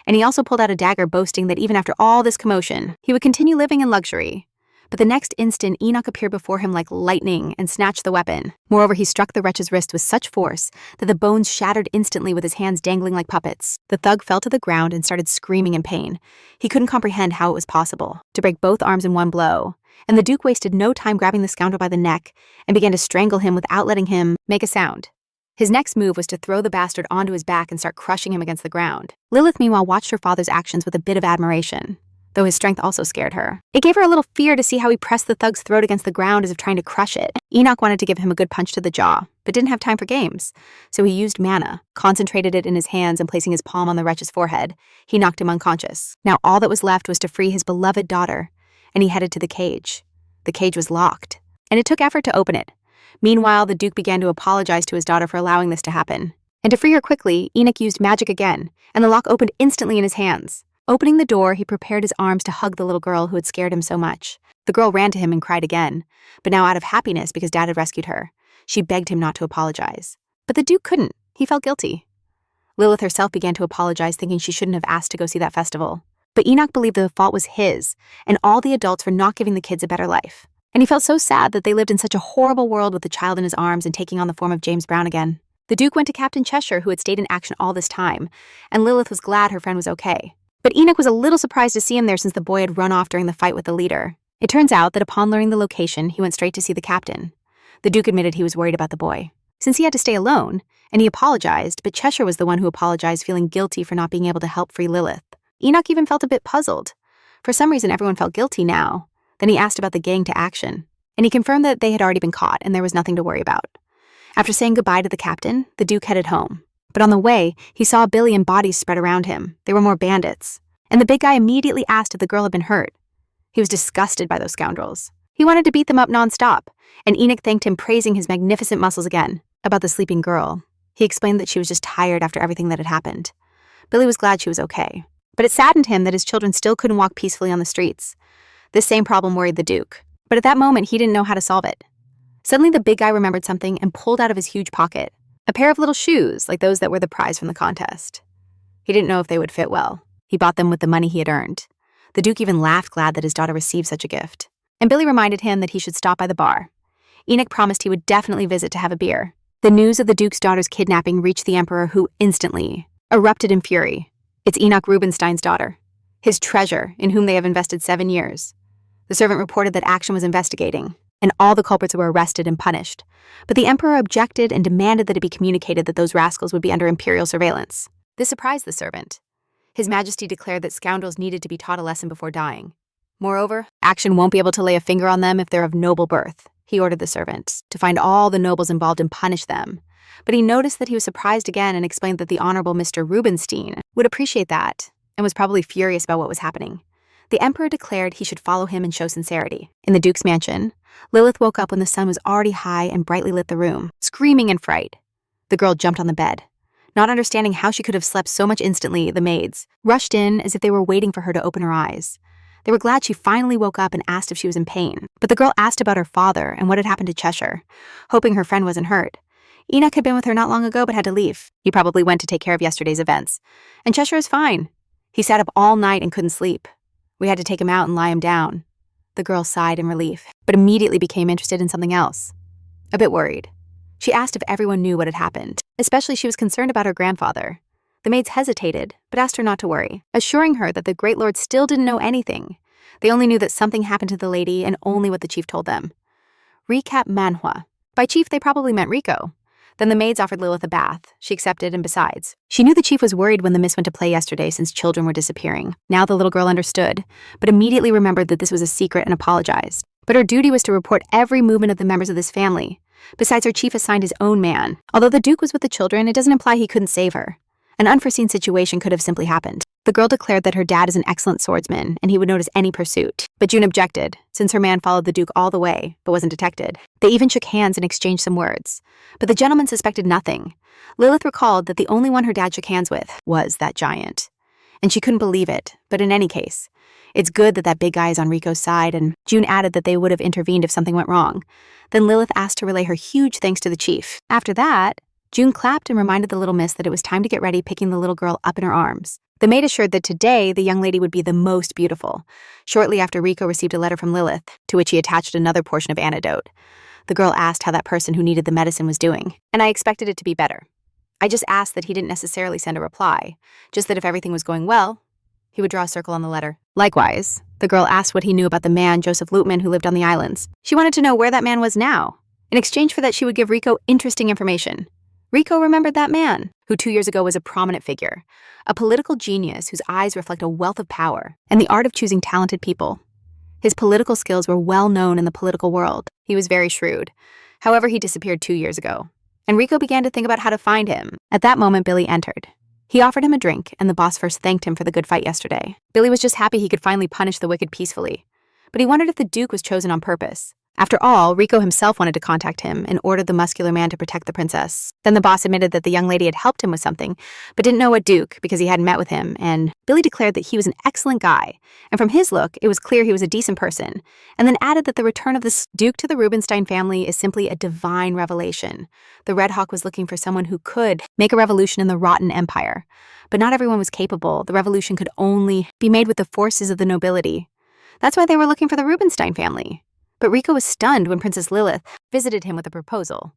and he also pulled out a dagger, boasting that even after all this commotion, he would continue living in luxury. But the next instant, Enoch appeared before him like lightning and snatched the weapon. Moreover, he struck the wretch's wrist with such force that the bones shattered instantly with his hands dangling like puppets. The thug fell to the ground and started screaming in pain. He couldn't comprehend how it was possible to break both arms in one blow, and the Duke wasted no time grabbing the scoundrel by the neck and began to strangle him without letting him make a sound. His next move was to throw the bastard onto his back and start crushing him against the ground. Lilith, meanwhile, watched her father's actions with a bit of admiration, though his strength also scared her. It gave her a little fear to see how he pressed the thug's throat against the ground as if trying to crush it. Enoch wanted to give him a good punch to the jaw, but didn't have time for games, so he used mana, concentrated it in his hands, and placing his palm on the wretch's forehead, he knocked him unconscious. Now all that was left was to free his beloved daughter, and he headed to the cage. The cage was locked, and it took effort to open it. Meanwhile, the Duke began to apologize to his daughter for allowing this to happen. And to free her quickly, Enoch used magic again, and the lock opened instantly in his hands. Opening the door, he prepared his arms to hug the little girl who had scared him so much. The girl ran to him and cried again, but now out of happiness because Dad had rescued her. She begged him not to apologize. But the Duke couldn't. He felt guilty. Lilith herself began to apologize, thinking she shouldn't have asked to go see that festival. But Enoch believed that the fault was his, and all the adults for not giving the kids a better life. And he felt so sad that they lived in such a horrible world with the child in his arms and taking on the form of James Brown again. The Duke went to Captain Cheshire, who had stayed in action all this time, and Lilith was glad her friend was okay. But Enoch was a little surprised to see him there since the boy had run off during the fight with the leader. It turns out that upon learning the location, he went straight to see the captain. The Duke admitted he was worried about the boy, since he had to stay alone, and he apologized, but Cheshire was the one who apologized, feeling guilty for not being able to help free Lilith. Enoch even felt a bit puzzled. For some reason, everyone felt guilty now. Then he asked about the gang to action, and he confirmed that they had already been caught and there was nothing to worry about. After saying goodbye to the captain, the Duke headed home. But on the way, he saw a billion bodies spread around him. They were more bandits. And the big guy immediately asked if the girl had been hurt. He was disgusted by those scoundrels. He wanted to beat them up nonstop, and Enoch thanked him, praising his magnificent muscles again. About the sleeping girl, he explained that she was just tired after everything that had happened. Billy was glad she was okay. But it saddened him that his children still couldn't walk peacefully on the streets. This same problem worried the Duke. But at that moment, he didn't know how to solve it. Suddenly, the big guy remembered something and pulled out of his huge pocket a pair of little shoes like those that were the prize from the contest. He didn't know if they would fit well. He bought them with the money he had earned. The Duke even laughed, glad that his daughter received such a gift. And Billy reminded him that he should stop by the bar. Enoch promised he would definitely visit to have a beer. The news of the Duke's daughter's kidnapping reached the Emperor, who instantly erupted in fury. It's Enoch Rubinstein's daughter, his treasure, in whom they have invested 7 years. The servant reported that Action was investigating, and all the culprits were arrested and punished. But the Emperor objected and demanded that it be communicated that those rascals would be under imperial surveillance. This surprised the servant. His Majesty declared that scoundrels needed to be taught a lesson before dying. Moreover, Action won't be able to lay a finger on them if they're of noble birth. He ordered the servant to find all the nobles involved and punish them. But he noticed that he was surprised again and explained that the Honorable Mr. Rubinstein would appreciate that and was probably furious about what was happening. The Emperor declared he should follow him and show sincerity. In the Duke's mansion, Lilith woke up when the sun was already high and brightly lit the room, screaming in fright. The girl jumped on the bed. Not understanding how she could have slept so much instantly, the maids rushed in as if they were waiting for her to open her eyes. They were glad she finally woke up and asked if she was in pain. But the girl asked about her father and what had happened to Cheshire, hoping her friend wasn't hurt. Enoch had been with her not long ago but had to leave. He probably went to take care of yesterday's events. And Cheshire is fine. He sat up all night and couldn't sleep. We had to take him out and lie him down. The girl sighed in relief, but immediately became interested in something else. A bit worried. She asked if everyone knew what had happened. Especially she was concerned about her grandfather. The maids hesitated, but asked her not to worry, assuring her that the Great Lord still didn't know anything. They only knew that something happened to the lady and only what the chief told them. Recap Manhwa. By chief, they probably meant Rico. Then the maids offered Lilith a bath. She accepted, and besides, she knew the chief was worried when the miss went to play yesterday since children were disappearing. Now the little girl understood, but immediately remembered that this was a secret and apologized. But her duty was to report every movement of the members of this family. Besides, her chief assigned his own man. Although the Duke was with the children, it doesn't imply he couldn't save her. An unforeseen situation could have simply happened. The girl declared that her dad is an excellent swordsman and he would notice any pursuit. But June objected, since her man followed the Duke all the way, but wasn't detected. They even shook hands and exchanged some words. But the gentleman suspected nothing. Lilith recalled that the only one her dad shook hands with was that giant. And she couldn't believe it, but in any case, it's good that big guy is on Rico's side, and June added that they would have intervened if something went wrong. Then Lilith asked to relay her huge thanks to the chief. After that, June clapped and reminded the little miss that it was time to get ready, picking the little girl up in her arms. The maid assured that today the young lady would be the most beautiful. Shortly after, Rico received a letter from Lilith, to which he attached another portion of antidote. The girl asked how that person who needed the medicine was doing, and I expected it to be better. I just asked that he didn't necessarily send a reply, just that if everything was going well, he would draw a circle on the letter. Likewise, the girl asked what he knew about the man, Joseph Lutman, who lived on the islands. She wanted to know where that man was now. In exchange for that, she would give Rico interesting information. Rico remembered that man, who 2 years ago was a prominent figure, a political genius whose eyes reflect a wealth of power and the art of choosing talented people. His political skills were well known in the political world. He was very shrewd. However, he disappeared 2 years ago, and Rico began to think about how to find him. At that moment, Billy entered. He offered him a drink, and the boss first thanked him for the good fight yesterday. Billy was just happy he could finally punish the wicked peacefully, but he wondered if the Duke was chosen on purpose. After all, Rico himself wanted to contact him and ordered the muscular man to protect the princess. Then the boss admitted that the young lady had helped him with something, but didn't know what Duke because he hadn't met with him, and Billy declared that he was an excellent guy, and from his look, it was clear he was a decent person, and then added that the return of this Duke to the Rubinstein family is simply a divine revelation. The Red Hawk was looking for someone who could make a revolution in the rotten empire, but not everyone was capable. The revolution could only be made with the forces of the nobility. That's why they were looking for the Rubinstein family. But Rico was stunned when Princess Lilith visited him with a proposal.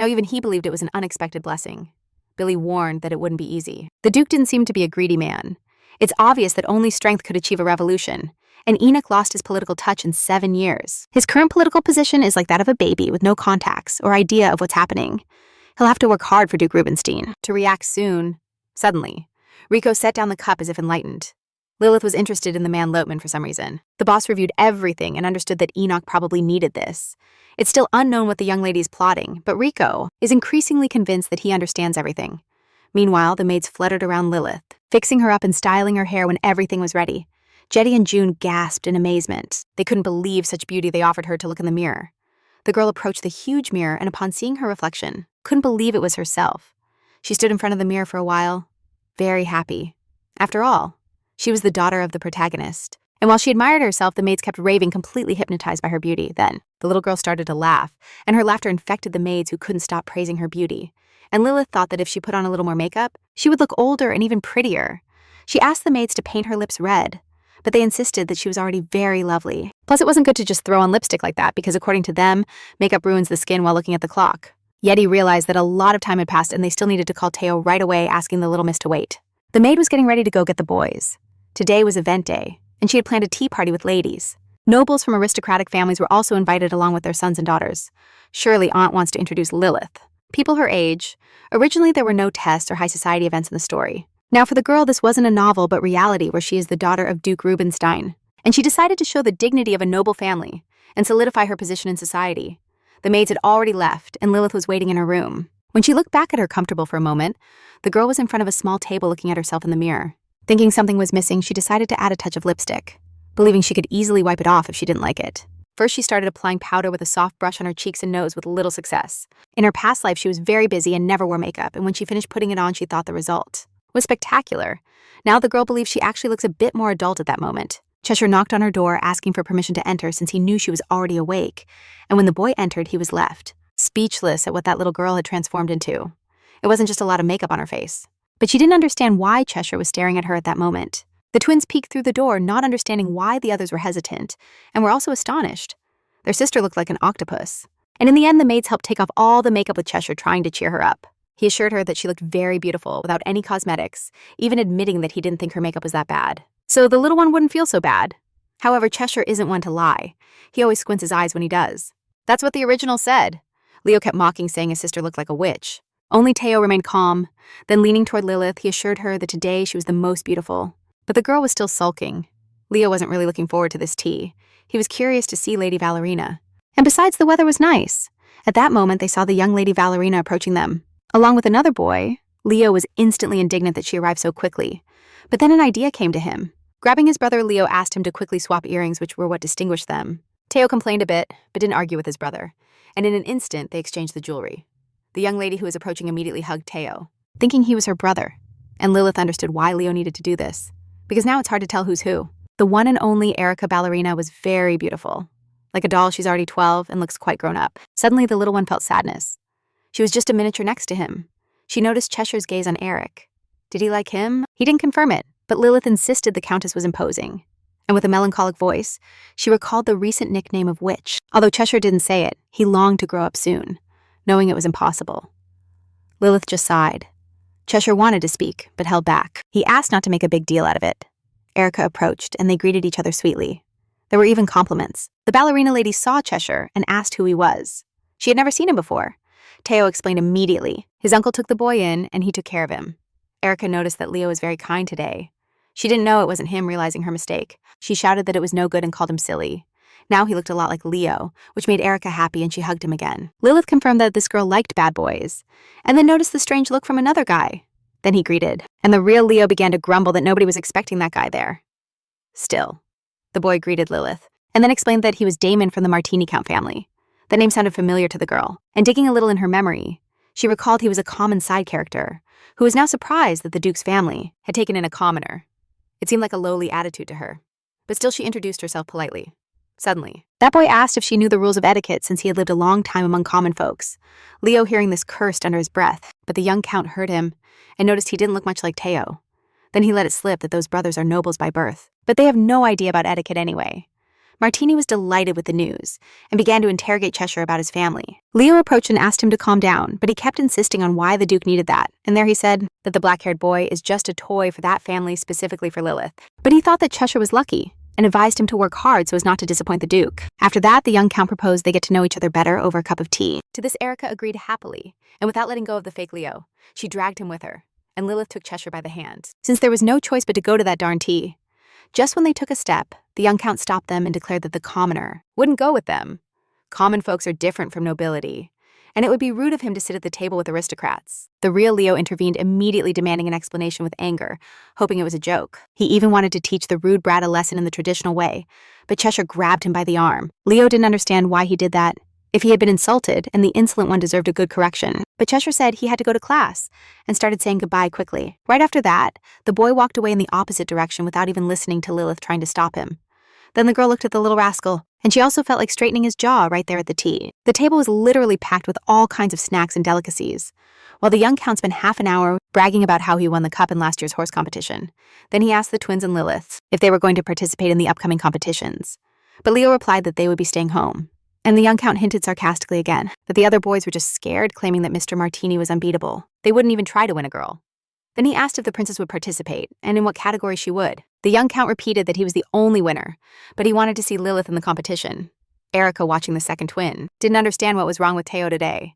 Now even he believed it was an unexpected blessing. Billy warned that it wouldn't be easy. The Duke didn't seem to be a greedy man. It's obvious that only strength could achieve a revolution, and Enoch lost his political touch in 7 years. His current political position is like that of a baby with no contacts or idea of what's happening. He'll have to work hard for Duke Rubinstein to react soon. Suddenly, Rico set down the cup as if enlightened. Lilith was interested in the man Lotman for some reason. The boss reviewed everything and understood that Enoch probably needed this. It's still unknown what the young lady is plotting, but Rico is increasingly convinced that he understands everything. Meanwhile, the maids fluttered around Lilith, fixing her up and styling her hair when everything was ready. Jetty and June gasped in amazement. They couldn't believe such beauty they offered her to look in the mirror. The girl approached the huge mirror and upon seeing her reflection, couldn't believe it was herself. She stood in front of the mirror for a while, very happy. After all, she was the daughter of the protagonist. And while she admired herself, the maids kept raving, completely hypnotized by her beauty. Then, the little girl started to laugh, and her laughter infected the maids who couldn't stop praising her beauty. And Lilith thought that if she put on a little more makeup, she would look older and even prettier. She asked the maids to paint her lips red, but they insisted that she was already very lovely. Plus, it wasn't good to just throw on lipstick like that, because according to them, makeup ruins the skin while looking at the clock. Yeti realized that a lot of time had passed, and they still needed to call Teo right away, asking the little miss to wait. The maid was getting ready to go get the boys. Today was event day, and she had planned a tea party with ladies. Nobles from aristocratic families were also invited along with their sons and daughters. Surely Aunt wants to introduce Lilith. People her age. Originally, there were no tests or high society events in the story. Now for the girl, this wasn't a novel, but reality, where she is the daughter of Duke Rubinstein. And she decided to show the dignity of a noble family and solidify her position in society. The maids had already left, and Lilith was waiting in her room. When she looked back at her comfortable for a moment, the girl was in front of a small table looking at herself in the mirror. Thinking something was missing, she decided to add a touch of lipstick, believing she could easily wipe it off if she didn't like it. First, she started applying powder with a soft brush on her cheeks and nose with little success. In her past life, she was very busy and never wore makeup, and when she finished putting it on, she thought the result was spectacular. Now the girl believes she actually looks a bit more adult at that moment. Cheshire knocked on her door, asking for permission to enter since he knew she was already awake, and when the boy entered, he was left, speechless at what that little girl had transformed into. It wasn't just a lot of makeup on her face. But she didn't understand why Cheshire was staring at her at that moment. The twins peeked through the door, not understanding why the others were hesitant, and were also astonished. Their sister looked like an octopus. And in the end, the maids helped take off all the makeup with Cheshire, trying to cheer her up. He assured her that she looked very beautiful, without any cosmetics, even admitting that he didn't think her makeup was that bad. So the little one wouldn't feel so bad. However, Cheshire isn't one to lie. He always squints his eyes when he does. That's what the original said. Leo kept mocking, saying his sister looked like a witch. Only Teo remained calm. Then, leaning toward Lilith, he assured her that today she was the most beautiful. But the girl was still sulking. Leo wasn't really looking forward to this tea. He was curious to see Lady Valerina. And besides, the weather was nice. At that moment, they saw the young Lady Valerina approaching them. Along with another boy, Leo was instantly indignant that she arrived so quickly. But then an idea came to him. Grabbing his brother, Leo asked him to quickly swap earrings, which were what distinguished them. Teo complained a bit, but didn't argue with his brother. And in an instant, they exchanged the jewelry. The young lady who was approaching immediately hugged Teo, thinking he was her brother. And Lilith understood why Leo needed to do this, because now it's hard to tell who's who. The one and only Erica Ballerina was very beautiful. Like a doll, she's already 12 and looks quite grown up. Suddenly, the little one felt sadness. She was just a miniature next to him. She noticed Cheshire's gaze on Eric. Did he like him? He didn't confirm it, but Lilith insisted the Countess was imposing. And with a melancholic voice, she recalled the recent nickname of witch. Although Cheshire didn't say it, he longed to grow up soon, knowing it was impossible. Lilith just sighed. Cheshire wanted to speak, but held back. He asked not to make a big deal out of it. Erica approached, and they greeted each other sweetly. There were even compliments. The ballerina lady saw Cheshire and asked who he was. She had never seen him before. Teo explained immediately. His uncle took the boy in, and he took care of him. Erica noticed that Leo was very kind today. She didn't know it wasn't him realizing her mistake. She shouted that it was no good and called him silly. Now he looked a lot like Leo, which made Erica happy, and she hugged him again. Lilith confirmed that this girl liked bad boys, and then noticed the strange look from another guy. Then he greeted, and the real Leo began to grumble that nobody was expecting that guy there. Still, the boy greeted Lilith, and then explained that he was Damon from the Martini Count family. The name sounded familiar to the girl, and digging a little in her memory, she recalled he was a common side character, who was now surprised that the Duke's family had taken in a commoner. It seemed like a lowly attitude to her, but still she introduced herself politely. Suddenly, that boy asked if she knew the rules of etiquette since he had lived a long time among common folks. Leo, hearing this, cursed under his breath, but the young count heard him and noticed he didn't look much like Teo. Then he let it slip that those brothers are nobles by birth, but they have no idea about etiquette anyway. Martini was delighted with the news and began to interrogate Cheshire about his family. Leo approached and asked him to calm down, but he kept insisting on why the Duke needed that, and there he said that the black-haired boy is just a toy for that family specifically for Lilith. But he thought that Cheshire was lucky and advised him to work hard so as not to disappoint the Duke. After that, the young count proposed they get to know each other better over a cup of tea. To this, Erica agreed happily, and without letting go of the fake Leo, she dragged him with her, and Lilith took Cheshire by the hand, since there was no choice but to go to that darn tea. Just when they took a step, the young count stopped them and declared that the commoner wouldn't go with them. Common folks are different from nobility, and it would be rude of him to sit at the table with aristocrats. The real Leo intervened, immediately demanding an explanation with anger, hoping it was a joke. He even wanted to teach the rude brat a lesson in the traditional way, but Cheshire grabbed him by the arm. Leo didn't understand why he did that, if he had been insulted, and the insolent one deserved a good correction. But Cheshire said he had to go to class, and started saying goodbye quickly. Right after that, the boy walked away in the opposite direction without even listening to Lilith trying to stop him. Then the girl looked at the little rascal, and she also felt like straightening his jaw right there at the tea. The table was literally packed with all kinds of snacks and delicacies, while the young count spent half an hour bragging about how he won the cup in last year's horse competition. Then he asked the twins and Lilith if they were going to participate in the upcoming competitions. But Leo replied that they would be staying home. And the young count hinted sarcastically again that the other boys were just scared, claiming that Mr. Martini was unbeatable. They wouldn't even try to win a girl. Then he asked if the princess would participate, and in what category she would. The young count repeated that he was the only winner, but he wanted to see Lilith in the competition. Erica, watching the second twin, didn't understand what was wrong with Teo today.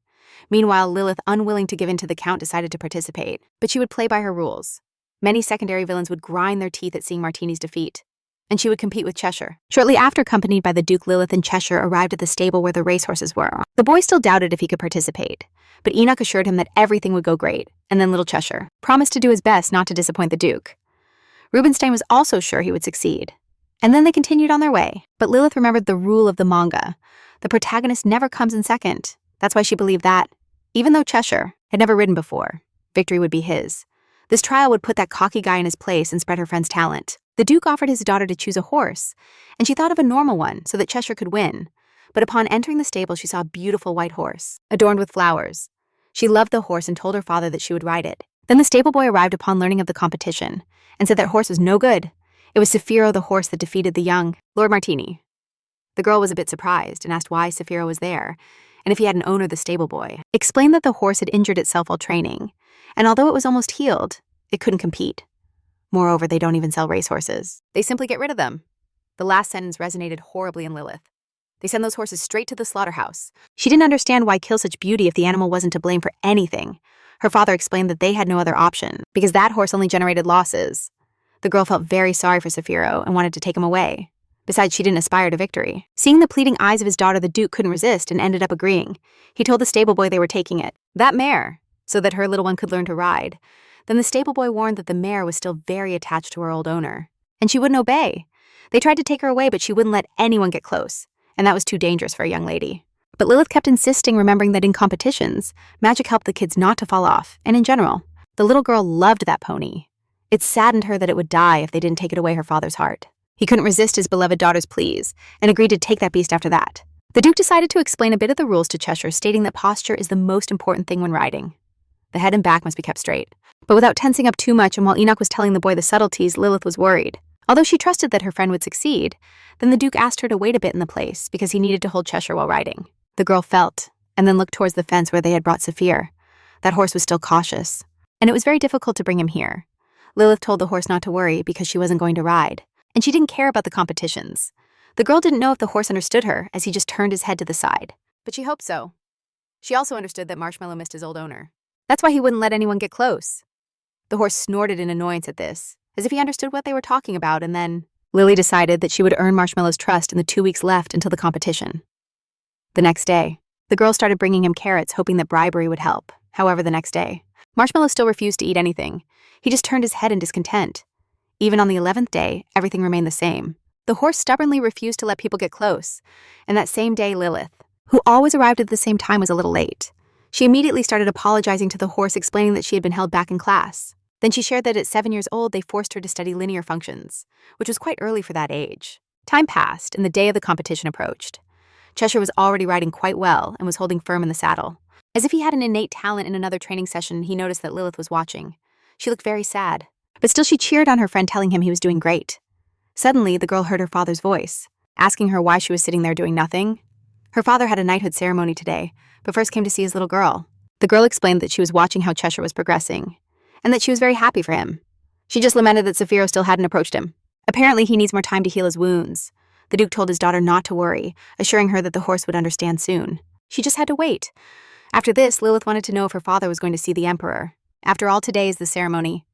Meanwhile, Lilith, unwilling to give in to the count, decided to participate, but she would play by her rules. Many secondary villains would grind their teeth at seeing Martini's defeat, and she would compete with Cheshire. Shortly after, accompanied by the Duke, Lilith and Cheshire arrived at the stable where the racehorses were. The boy still doubted if he could participate, but Enoch assured him that everything would go great, and then little Cheshire promised to do his best not to disappoint the Duke. Rubinstein was also sure he would succeed. And then they continued on their way, but Lilith remembered the rule of the manga. The protagonist never comes in second. That's why she believed that, even though Cheshire had never ridden before, victory would be his. This trial would put that cocky guy in his place and spread her friend's talent. The Duke offered his daughter to choose a horse, and she thought of a normal one so that Cheshire could win. But upon entering the stable, she saw a beautiful white horse, adorned with flowers. She loved the horse and told her father that she would ride it. Then the stable boy arrived upon learning of the competition, and said that horse was no good. It was Saphiro, the horse that defeated the young Lord Martini. The girl was a bit surprised and asked why Saphiro was there, and if he had an owner. The stable boy explained that the horse had injured itself while training, and although it was almost healed, it couldn't compete. Moreover, they don't even sell racehorses. They simply get rid of them. The last sentence resonated horribly in Lilith. They send those horses straight to the slaughterhouse. She didn't understand why kill such beauty if the animal wasn't to blame for anything. Her father explained that they had no other option, because that horse only generated losses. The girl felt very sorry for Saphiro and wanted to take him away. Besides, she didn't aspire to victory. Seeing the pleading eyes of his daughter, the Duke couldn't resist and ended up agreeing. He told the stable boy they were taking it, that mare, so that her little one could learn to ride. Then the stable boy warned that the mare was still very attached to her old owner, and she wouldn't obey. They tried to take her away, but she wouldn't let anyone get close, and that was too dangerous for a young lady. But Lilith kept insisting, remembering that in competitions, magic helped the kids not to fall off, and in general, the little girl loved that pony. It saddened her that it would die if they didn't take it away her father's heart. He couldn't resist his beloved daughter's pleas, and agreed to take that beast after that. The Duke decided to explain a bit of the rules to Cheshire, stating that posture is the most important thing when riding. The head and back must be kept straight. But without tensing up too much, and while Enoch was telling the boy the subtleties, Lilith was worried. Although she trusted that her friend would succeed, then the Duke asked her to wait a bit in the place because he needed to hold Cheshire while riding. The girl felt, and then looked towards the fence where they had brought Saphir. That horse was still cautious, and it was very difficult to bring him here. Lilith told the horse not to worry because she wasn't going to ride, and she didn't care about the competitions. The girl didn't know if the horse understood her, as he just turned his head to the side. But she hoped so. She also understood that Marshmallow missed his old owner. That's why he wouldn't let anyone get close. The horse snorted in annoyance at this, as if he understood what they were talking about, and then Lily decided that she would earn Marshmallow's trust in the 2 weeks left until the competition. The next day, the girl started bringing him carrots, hoping that bribery would help. However, the next day, Marshmallow still refused to eat anything. He just turned his head in discontent. Even on the 11th day, everything remained the same. The horse stubbornly refused to let people get close, and that same day Lilith, who always arrived at the same time, was a little late. She immediately started apologizing to the horse, explaining that she had been held back in class. Then she shared that at 7 years old, they forced her to study linear functions, which was quite early for that age. Time passed, and the day of the competition approached. Cheshire was already riding quite well and was holding firm in the saddle. As if he had an innate talent. In another training session, he noticed that Lilith was watching. She looked very sad, but still she cheered on her friend, telling him he was doing great. Suddenly, the girl heard her father's voice, asking her why she was sitting there doing nothing. Her father had a knighthood ceremony today, but first came to see his little girl. The girl explained that she was watching how Cheshire was progressing, and that she was very happy for him. She just lamented that Saphiro still hadn't approached him. Apparently, he needs more time to heal his wounds. The Duke told his daughter not to worry, assuring her that the horse would understand soon. She just had to wait. After this, Lilith wanted to know if her father was going to see the Emperor. After all, today is the ceremony.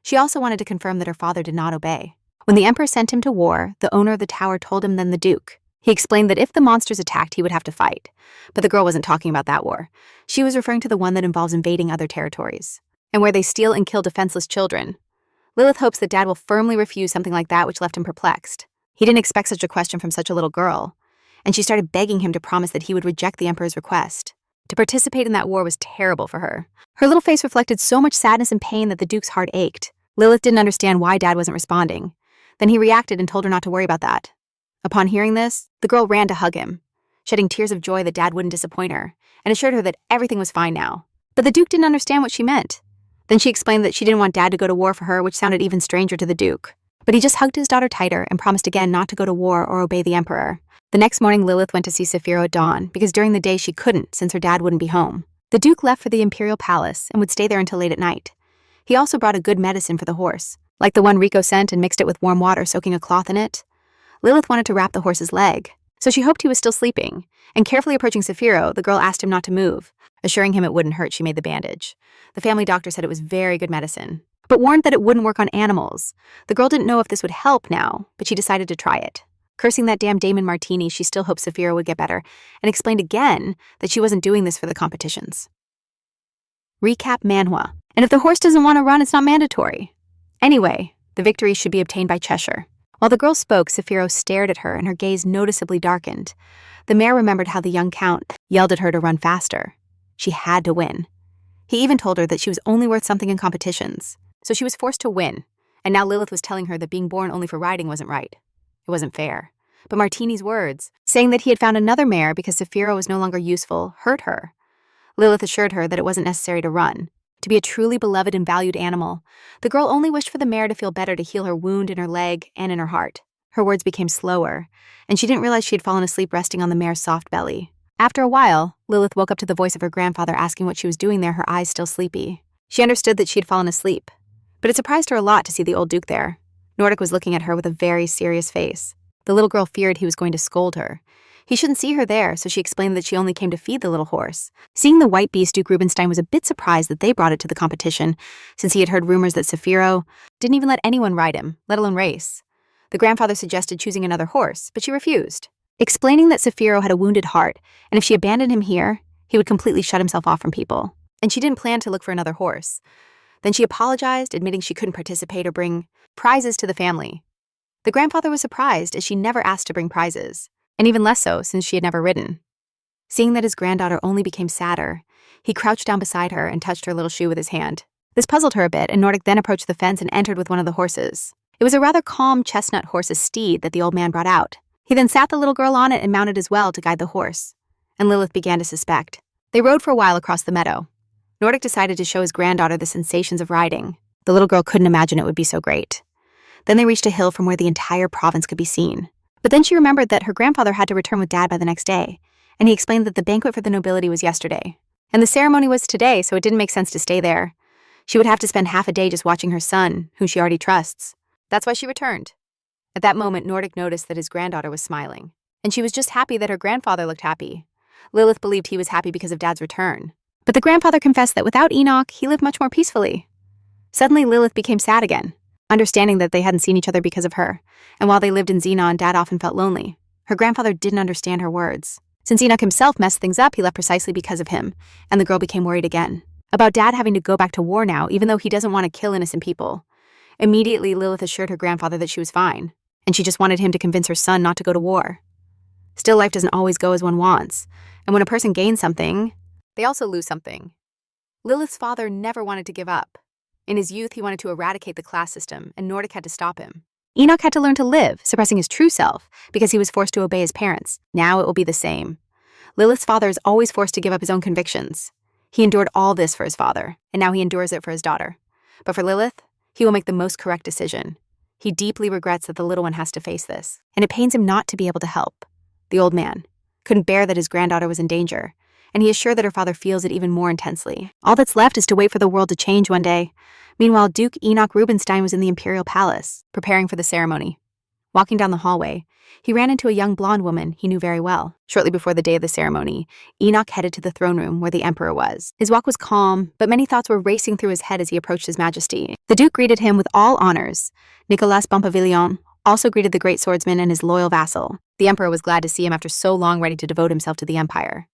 She also wanted to confirm that her father did not obey. When the Emperor sent him to war, the owner of the tower told him then the Duke. He explained that if the monsters attacked, he would have to fight. But the girl wasn't talking about that war. She was referring to the one that involves invading other territories, and where they steal and kill defenseless children. Lilith hopes that Dad will firmly refuse something like that, which left him perplexed. He didn't expect such a question from such a little girl, and she started begging him to promise that he would reject the Emperor's request. To participate in that war was terrible for her. Her little face reflected so much sadness and pain that the Duke's heart ached. Lilith didn't understand why Dad wasn't responding. Then he reacted and told her not to worry about that. Upon hearing this, the girl ran to hug him, shedding tears of joy that Dad wouldn't disappoint her, and assured her that everything was fine now. But the Duke didn't understand what she meant. Then she explained that she didn't want Dad to go to war for her, which sounded even stranger to the Duke. But he just hugged his daughter tighter and promised again not to go to war or obey the Emperor. The next morning, Lilith went to see Saphiro at dawn, because during the day she couldn't, since her dad wouldn't be home. The Duke left for the Imperial Palace and would stay there until late at night. He also brought a good medicine for the horse, like the one Rico sent, and mixed it with warm water, soaking a cloth in it. Lilith wanted to wrap the horse's leg, so she hoped he was still sleeping, and carefully approaching Saphiro, the girl asked him not to move. Assuring him it wouldn't hurt, she made the bandage. The family doctor said it was very good medicine, but warned that it wouldn't work on animals. The girl didn't know if this would help now, but she decided to try it. Cursing that damn Damon Martini, she still hoped Saphiro would get better, and explained again that she wasn't doing this for the competitions. Recap manhwa. And if the horse doesn't want to run, it's not mandatory. Anyway, the victory should be obtained by Cheshire. While the girl spoke, Saphiro stared at her, and her gaze noticeably darkened. The mayor remembered how the young count yelled at her to run faster. She had to win. He even told her that she was only worth something in competitions, so she was forced to win. And now Lilith was telling her that being born only for riding wasn't right. It wasn't fair. But Martini's words, saying that he had found another mare because Saphiro was no longer useful, hurt her. Lilith assured her that it wasn't necessary to run. To be a truly beloved and valued animal, the girl only wished for the mare to feel better, to heal her wound in her leg and in her heart. Her words became slower, and she didn't realize she had fallen asleep resting on the mare's soft belly. After a while, Lilith woke up to the voice of her grandfather asking what she was doing there, her eyes still sleepy. She understood that she had fallen asleep, but it surprised her a lot to see the old Duke there. Nordic was looking at her with a very serious face. The little girl feared he was going to scold her. He shouldn't see her there, so she explained that she only came to feed the little horse. Seeing the white beast, Duke Rubinstein was a bit surprised that they brought it to the competition, since he had heard rumors that Saphiro didn't even let anyone ride him, let alone race. The grandfather suggested choosing another horse, but she refused, explaining that Saphiro had a wounded heart, and if she abandoned him here, he would completely shut himself off from people. And she didn't plan to look for another horse. Then she apologized, admitting she couldn't participate or bring prizes to the family. The grandfather was surprised, as she never asked to bring prizes, and even less so since she had never ridden. Seeing that his granddaughter only became sadder, he crouched down beside her and touched her little shoe with his hand. This puzzled her a bit, and Nordic then approached the fence and entered with one of the horses. It was a rather calm chestnut horse's steed that the old man brought out. He then sat the little girl on it and mounted as well to guide the horse, and Lilith began to suspect. They rode for a while across the meadow. Nordic decided to show his granddaughter the sensations of riding. The little girl couldn't imagine it would be so great. Then they reached a hill from where the entire province could be seen. But then she remembered that her grandfather had to return with Dad by the next day, and he explained that the banquet for the nobility was yesterday, and the ceremony was today, so it didn't make sense to stay there. She would have to spend half a day just watching her son, whom she already trusts. That's why she returned. At that moment, Nordic noticed that his granddaughter was smiling, and she was just happy that her grandfather looked happy. Lilith believed he was happy because of Dad's return. But the grandfather confessed that without Enoch, he lived much more peacefully. Suddenly, Lilith became sad again, understanding that they hadn't seen each other because of her, and while they lived in Xenon, Dad often felt lonely. Her grandfather didn't understand her words. Since Enoch himself messed things up, he left precisely because of him, and the girl became worried again. About Dad having to go back to war now, even though he doesn't want to kill innocent people. Immediately, Lilith assured her grandfather that she was fine, and she just wanted him to convince her son not to go to war. Still, life doesn't always go as one wants, and when a person gains something, they also lose something. Lilith's father never wanted to give up. In his youth, he wanted to eradicate the class system, and Nordic had to stop him. Enoch had to learn to live, suppressing his true self, because he was forced to obey his parents. Now it will be the same. Lilith's father is always forced to give up his own convictions. He endured all this for his father, and now he endures it for his daughter. But for Lilith, he will make the most correct decision. He deeply regrets that the little one has to face this, and it pains him not to be able to help. The old man couldn't bear that his granddaughter was in danger, and he is sure that her father feels it even more intensely. All that's left is to wait for the world to change one day. Meanwhile, Duke Enoch Rubinstein was in the imperial palace, preparing for the ceremony. Walking down the hallway, he ran into a young blonde woman he knew very well. Shortly before the day of the ceremony, Enoch headed to the throne room where the emperor was. His walk was calm, but many thoughts were racing through his head as he approached his majesty. The duke greeted him with all honors. Nicolas Pompavillon also greeted the great swordsman and his loyal vassal. The emperor was glad to see him after so long, ready to devote himself to the empire.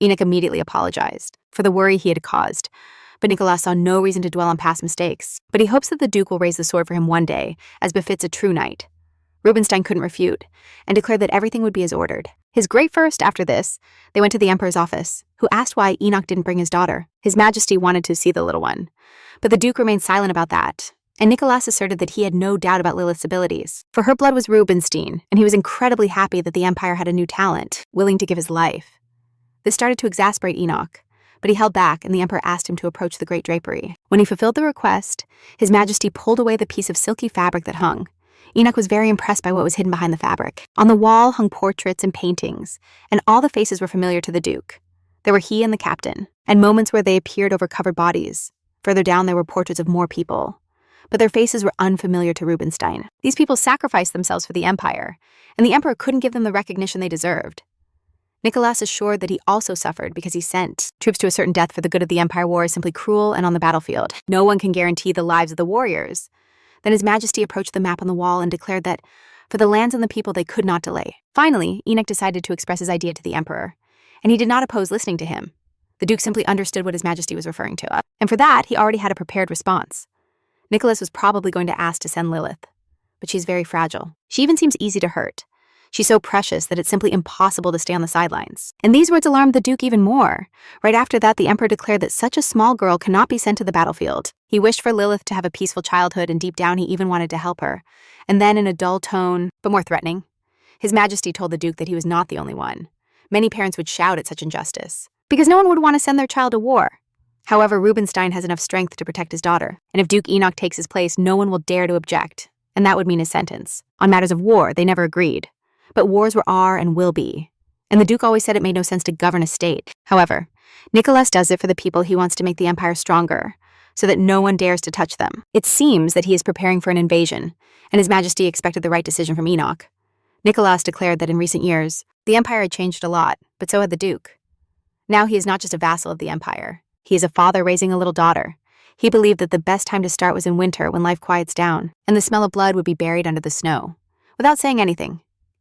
Enoch immediately apologized for the worry he had caused, but Nicolas saw no reason to dwell on past mistakes. But he hopes that the duke will raise the sword for him one day, as befits a true knight. Rubinstein couldn't refute, and declared that everything would be as ordered. His great first after this, they went to the emperor's office, who asked why Enoch didn't bring his daughter. His majesty wanted to see the little one, but the duke remained silent about that, and Nicolas asserted that he had no doubt about Lilith's abilities, for her blood was Rubinstein, and he was incredibly happy that the empire had a new talent, willing to give his life. This started to exasperate Enoch, but he held back, and the emperor asked him to approach the great drapery. When he fulfilled the request, his majesty pulled away the piece of silky fabric that hung. Enoch was very impressed by what was hidden behind the fabric. On the wall hung portraits and paintings, and all the faces were familiar to the duke. There were he and the captain, and moments where they appeared over covered bodies. Further down there were portraits of more people, but their faces were unfamiliar to Rubinstein. These people sacrificed themselves for the empire, and the emperor couldn't give them the recognition they deserved. Nicolas assured that he also suffered because he sent troops to a certain death for the good of the empire. War is simply cruel and on the battlefield. No one can guarantee the lives of the warriors. Then His Majesty approached the map on the wall and declared that for the lands and the people they could not delay. Finally, Enoch decided to express his idea to the emperor, and he did not oppose listening to him. The duke simply understood what His Majesty was referring to, and for that, he already had a prepared response. Nicholas was probably going to ask to send Lilith, but she's very fragile. She even seems easy to hurt. She's so precious that it's simply impossible to stay on the sidelines. And these words alarmed the duke even more. Right after that, the emperor declared that such a small girl cannot be sent to the battlefield. He wished for Lilith to have a peaceful childhood, and deep down he even wanted to help her. And then, in a dull tone, but more threatening, His Majesty told the duke that he was not the only one. Many parents would shout at such injustice, because no one would want to send their child to war. However, Rubinstein has enough strength to protect his daughter, and if Duke Enoch takes his place, no one will dare to object, and that would mean his sentence. On matters of war, they never agreed. But wars are and will be, and the Duke always said it made no sense to govern a state. However, Nicholas does it for the people he wants to make the empire stronger, so that no one dares to touch them. It seems that he is preparing for an invasion, and His Majesty expected the right decision from Enoch. Nicholas declared that in recent years, The empire had changed a lot, but so had the Duke. Now he is not just a vassal of the empire. He is a father raising a little daughter. He believed that the best time to start was in winter when life quiets down, and the smell of blood would be buried under the snow. Without saying anything,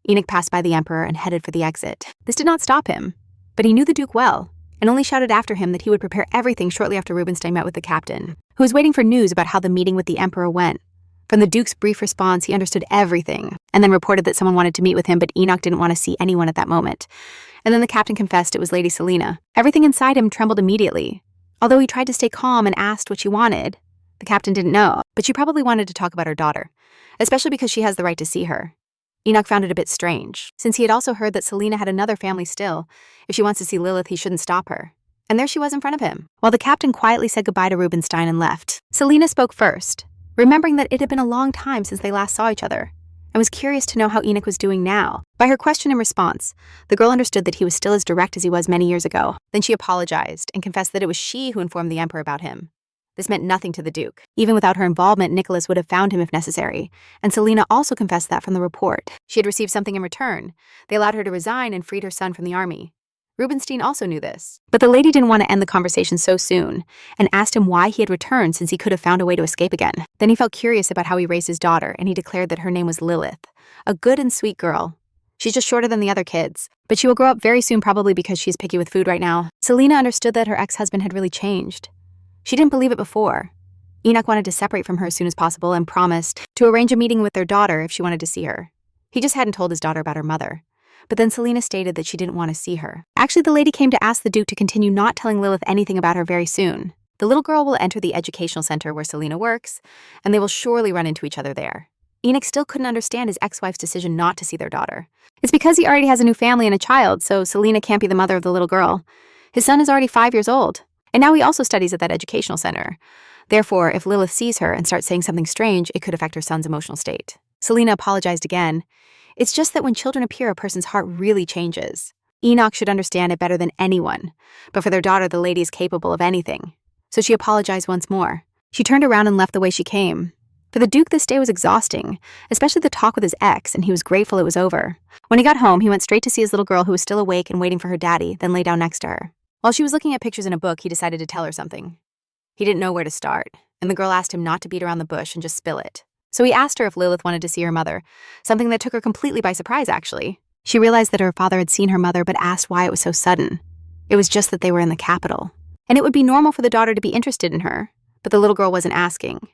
Enoch passed by the emperor and headed for the exit. This did not stop him, but he knew the Duke well, and only shouted after him that he would prepare everything shortly after Rubinstein met with the captain, who was waiting for news about how the meeting with the emperor went. From the Duke's brief response, he understood everything, and then reported that someone wanted to meet with him, but Enoch didn't want to see anyone at that moment. And then the captain confessed it was Lady Selena. Everything inside him trembled immediately. Although he tried to stay calm and asked what she wanted, the captain didn't know, but she probably wanted to talk about her daughter, especially because she has the right to see her. Enoch found it a bit strange, since he had also heard that Selena had another family still. If she wants to see Lilith, he shouldn't stop her. And there she was in front of him. While the captain quietly said goodbye to Rubinstein and left, Selena spoke first, remembering that it had been a long time since they last saw each other, and was curious to know how Enoch was doing now. By her question and response, the girl understood that he was still as direct as he was many years ago. Then she apologized and confessed that it was she who informed the emperor about him. This meant nothing to the Duke. Even without her involvement, Nicholas would have found him if necessary, and Selena also confessed that from the report. She had received something in return. They allowed her to resign and freed her son from the army. Rubinstein also knew this. But the lady didn't want to end the conversation so soon, and asked him why he had returned since he could have found a way to escape again. Then he felt curious about how he raised his daughter, and he declared that her name was Lilith, a good and sweet girl. She's just shorter than the other kids, but she will grow up very soon, probably because she's picky with food right now. Selena understood that her ex-husband had really changed. She didn't believe it before. Enoch wanted to separate from her as soon as possible and promised to arrange a meeting with their daughter if she wanted to see her. He just hadn't told his daughter about her mother. But then Selena stated that she didn't want to see her. Actually, the lady came to ask the Duke to continue not telling Lilith anything about her very soon. The little girl will enter the educational center where Selena works, and they will surely run into each other there. Enoch still couldn't understand his ex-wife's decision not to see their daughter. It's because he already has a new family and a child, so Selena can't be the mother of the little girl. His son is already 5 years old. And now he also studies at that educational center. Therefore, if Lilith sees her and starts saying something strange, it could affect her son's emotional state. Selena apologized again. It's just that when children appear, a person's heart really changes. Enoch should understand it better than anyone. But for their daughter, the lady is capable of anything. So she apologized once more. She turned around and left the way she came. For the Duke, this day was exhausting, especially the talk with his ex, and he was grateful it was over. When he got home, he went straight to see his little girl who was still awake and waiting for her daddy, then lay down next to her. While she was looking at pictures in a book, he decided to tell her something. He didn't know where to start, and the girl asked him not to beat around the bush and just spill it. So he asked her if Lilith wanted to see her mother, something that took her completely by surprise, actually. She realized that her father had seen her mother but asked why it was so sudden. It was just that they were in the capital, and it would be normal for the daughter to be interested in her, but the little girl wasn't asking.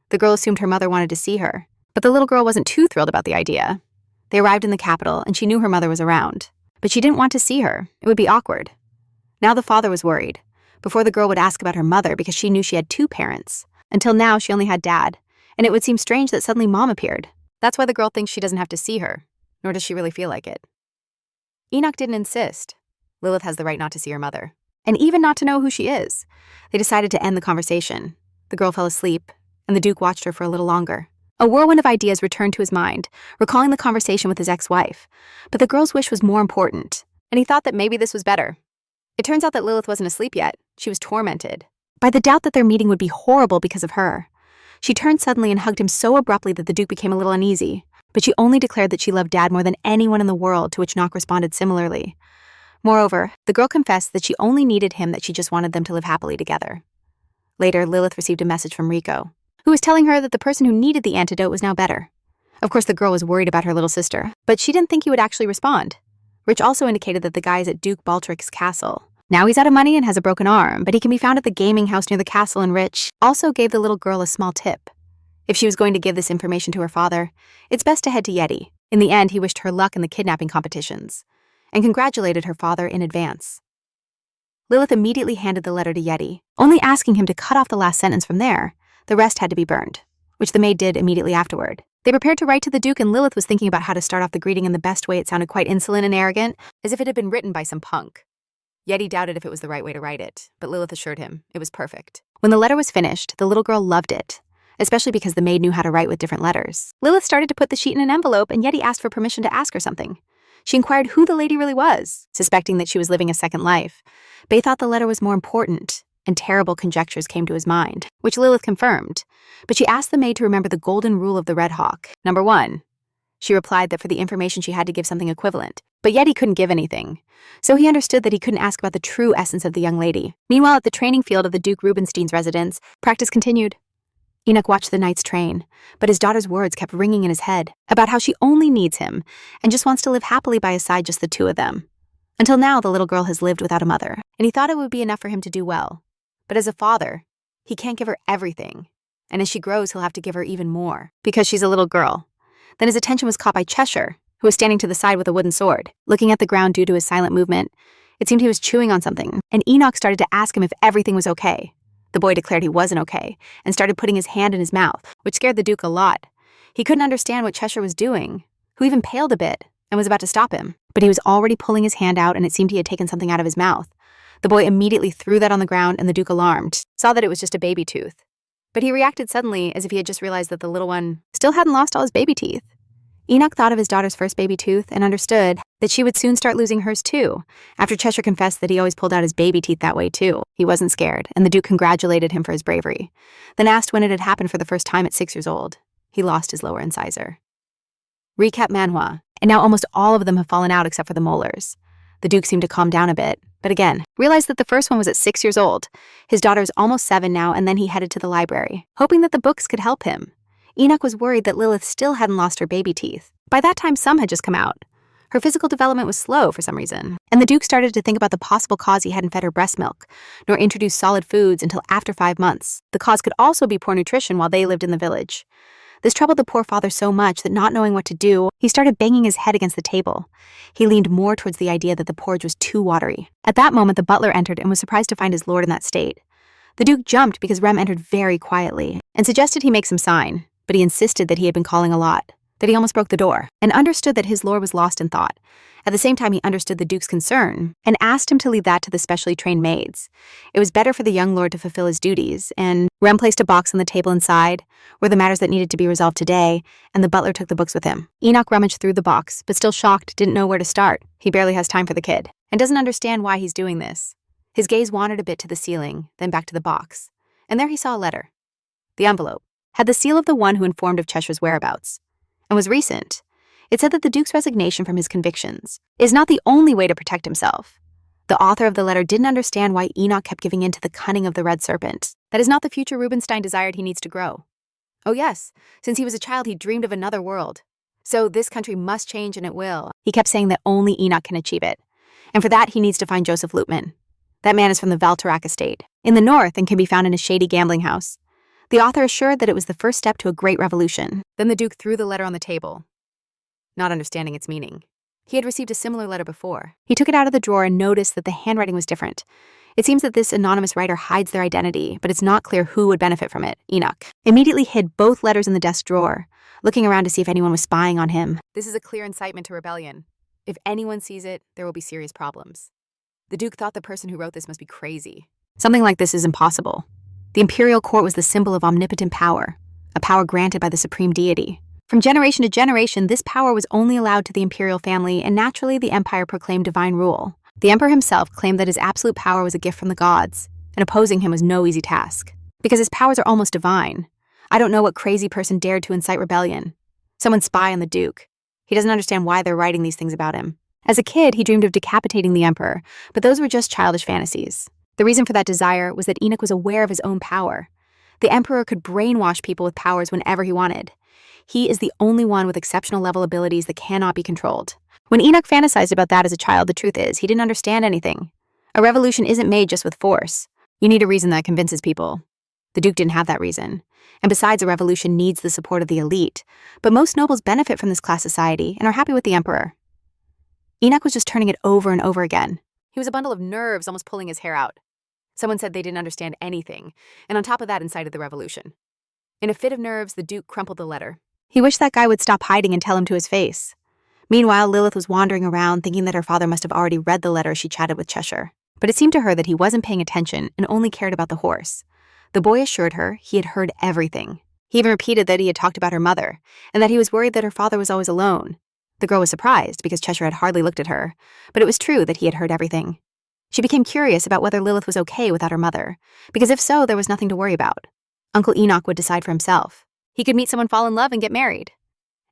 The girl assumed her mother wanted to see her, but the little girl wasn't too thrilled about the idea. They arrived in the capital, and she knew her mother was around, but she didn't want to see her. It would be awkward. Now the father was worried. Before, the girl would ask about her mother because she knew she had 2 parents. Until now, she only had dad, and it would seem strange that suddenly mom appeared. That's why the girl thinks she doesn't have to see her, nor does she really feel like it. Enoch didn't insist. Lilith has the right not to see her mother, and even not to know who she is. They decided to end the conversation. The girl fell asleep, and the Duke watched her for a little longer. A whirlwind of ideas returned to his mind, recalling the conversation with his ex-wife. But the girl's wish was more important, and he thought that maybe this was better. It turns out that Lilith wasn't asleep yet. She was tormented by the doubt that their meeting would be horrible because of her. She turned suddenly and hugged him so abruptly that the Duke became a little uneasy, but she only declared that she loved Dad more than anyone in the world, to which Nock responded similarly. Moreover, the girl confessed that she only needed him, that she just wanted them to live happily together. Later, Lilith received a message from Rico, who was telling her that the person who needed the antidote was now better. Of course, the girl was worried about her little sister, but she didn't think he would actually respond. Rich also indicated that the guy is at Duke Baltric's castle. Now he's out of money and has a broken arm, but he can be found at the gaming house near the castle, and Rich also gave the little girl a small tip. If she was going to give this information to her father, it's best to head to Yeti. In the end, he wished her luck in the kidnapping competitions, and congratulated her father in advance. Lilith immediately handed the letter to Yeti, only asking him to cut off the last sentence from there. The rest had to be burned, which the maid did immediately afterward. They prepared to write to the Duke, and Lilith was thinking about how to start off the greeting in the best way. It sounded quite insolent and arrogant, as if it had been written by some punk. Yeti doubted if it was the right way to write it, but Lilith assured him it was perfect. When the letter was finished, the little girl loved it, especially because the maid knew how to write with different letters. Lilith started to put the sheet in an envelope, and Yeti asked for permission to ask her something. She inquired who the lady really was, suspecting that she was living a second life. Bay thought the letter was more important, and terrible conjectures came to his mind, which Lilith confirmed. But she asked the maid to remember the golden rule of the Red Hawk. Number 1. She replied that for the information she had to give something equivalent. but yet he couldn't give anything. So he understood that he couldn't ask about the true essence of the young lady. Meanwhile, at the training field of the Duke Rubinstein's residence, practice continued. Enoch watched the knights train, but his daughter's words kept ringing in his head about how she only needs him and just wants to live happily by his side, just the two of them. Until now, the little girl has lived without a mother, and he thought it would be enough for him to do well. But as a father, he can't give her everything, and as she grows, he'll have to give her even more, because she's a little girl. Then his attention was caught by Cheshire, who was standing to the side with a wooden sword, looking at the ground due to his silent movement. It seemed he was chewing on something, and Enoch started to ask him if everything was okay. The boy declared he wasn't okay, and started putting his hand in his mouth, which scared the Duke a lot. He couldn't understand what Cheshire was doing, who even paled a bit, and was about to stop him. But he was already pulling his hand out, and it seemed he had taken something out of his mouth. The boy immediately threw that on the ground, and the Duke, alarmed, saw that it was just a baby tooth. But he reacted suddenly, as if he had just realized that the little one still hadn't lost all his baby teeth. Enoch thought of his daughter's first baby tooth and understood that she would soon start losing hers too, after Cheshire confessed that he always pulled out his baby teeth that way too. He wasn't scared, and the Duke congratulated him for his bravery, then asked when it had happened for the first time at 6 years old. He lost his lower incisor. Recap manhwa, and now almost all of them have fallen out except for the molars. The Duke seemed to calm down a bit, but again, realized that the first one was at 6 years old. His daughter is almost 7 now, and then he headed to the library, hoping that the books could help him. Enoch was worried that Lilith still hadn't lost her baby teeth. By that time, some had just come out. Her physical development was slow for some reason, and the Duke started to think about the possible cause he hadn't fed her breast milk, nor introduced solid foods until after 5 months. The cause could also be poor nutrition while they lived in the village. This troubled the poor father so much that, not knowing what to do, he started banging his head against the table. He leaned more towards the idea that the porridge was too watery. At that moment, the butler entered and was surprised to find his lord in that state. The Duke jumped because Rem entered very quietly and suggested he make some sign, but he insisted that he had been calling a lot, that he almost broke the door, and understood that his lord was lost in thought. At the same time, he understood the Duke's concern and asked him to leave that to the specially trained maids. It was better for the young lord to fulfill his duties, and Rem placed a box on the table inside, were the matters that needed to be resolved today, and the butler took the books with him. Enoch rummaged through the box, but still shocked, didn't know where to start. He barely has time for the kid, and doesn't understand why he's doing this. His gaze wandered a bit to the ceiling, then back to the box, and there he saw a letter. The envelope had the seal of the one who informed of Cheshire's whereabouts, and was recent. It said that the Duke's resignation from his convictions is not the only way to protect himself. The author of the letter didn't understand why Enoch kept giving in to the cunning of the red serpent. That is not the future Rubinstein desired he needs to grow. Oh yes, since he was a child he dreamed of another world. So this country must change, and it will. He kept saying that only Enoch can achieve it. And for that he needs to find Joseph Lutman. That man is from the Valtarak estate, in the north, and can be found in a shady gambling house. The author assured that it was the first step to a great revolution. Then the Duke threw the letter on the table, not understanding its meaning. He had received a similar letter before. He took it out of the drawer and noticed that the handwriting was different. It seems that this anonymous writer hides their identity, but it's not clear who would benefit from it. Enoch immediately hid both letters in the desk drawer, looking around to see if anyone was spying on him. This is a clear incitement to rebellion. If anyone sees it, there will be serious problems. The Duke thought the person who wrote this must be crazy. Something like this is impossible. The imperial court was the symbol of omnipotent power, a power granted by the supreme deity. From generation to generation, this power was only allowed to the imperial family, and naturally the empire proclaimed divine rule. The emperor himself claimed that his absolute power was a gift from the gods, and opposing him was no easy task. Because his powers are almost divine. I don't know what crazy person dared to incite rebellion. Someone spy on the Duke. He doesn't understand why they're writing these things about him. As a kid, he dreamed of decapitating the emperor, but those were just childish fantasies. The reason for that desire was that Enoch was aware of his own power. The emperor could brainwash people with powers whenever he wanted. He is the only one with exceptional level abilities that cannot be controlled. When Enoch fantasized about that as a child, the truth is, he didn't understand anything. A revolution isn't made just with force. You need a reason that convinces people. The Duke didn't have that reason. And besides, a revolution needs the support of the elite. But most nobles benefit from this class society and are happy with the emperor. Enoch was just turning it over and over again. He was a bundle of nerves, almost pulling his hair out. Someone said they didn't understand anything, and on top of that incited the revolution. In a fit of nerves, the Duke crumpled the letter. He wished that guy would stop hiding and tell him to his face. Meanwhile, Lilith was wandering around, thinking that her father must have already read the letter she chatted with Cheshire. But it seemed to her that he wasn't paying attention and only cared about the horse. The boy assured her he had heard everything. He even repeated that he had talked about her mother, and that he was worried that her father was always alone. The girl was surprised because Cheshire had hardly looked at her, but it was true that he had heard everything. She became curious about whether Lilith was okay without her mother, because if so, there was nothing to worry about. Uncle Enoch would decide for himself. He could meet someone, fall in love, and get married.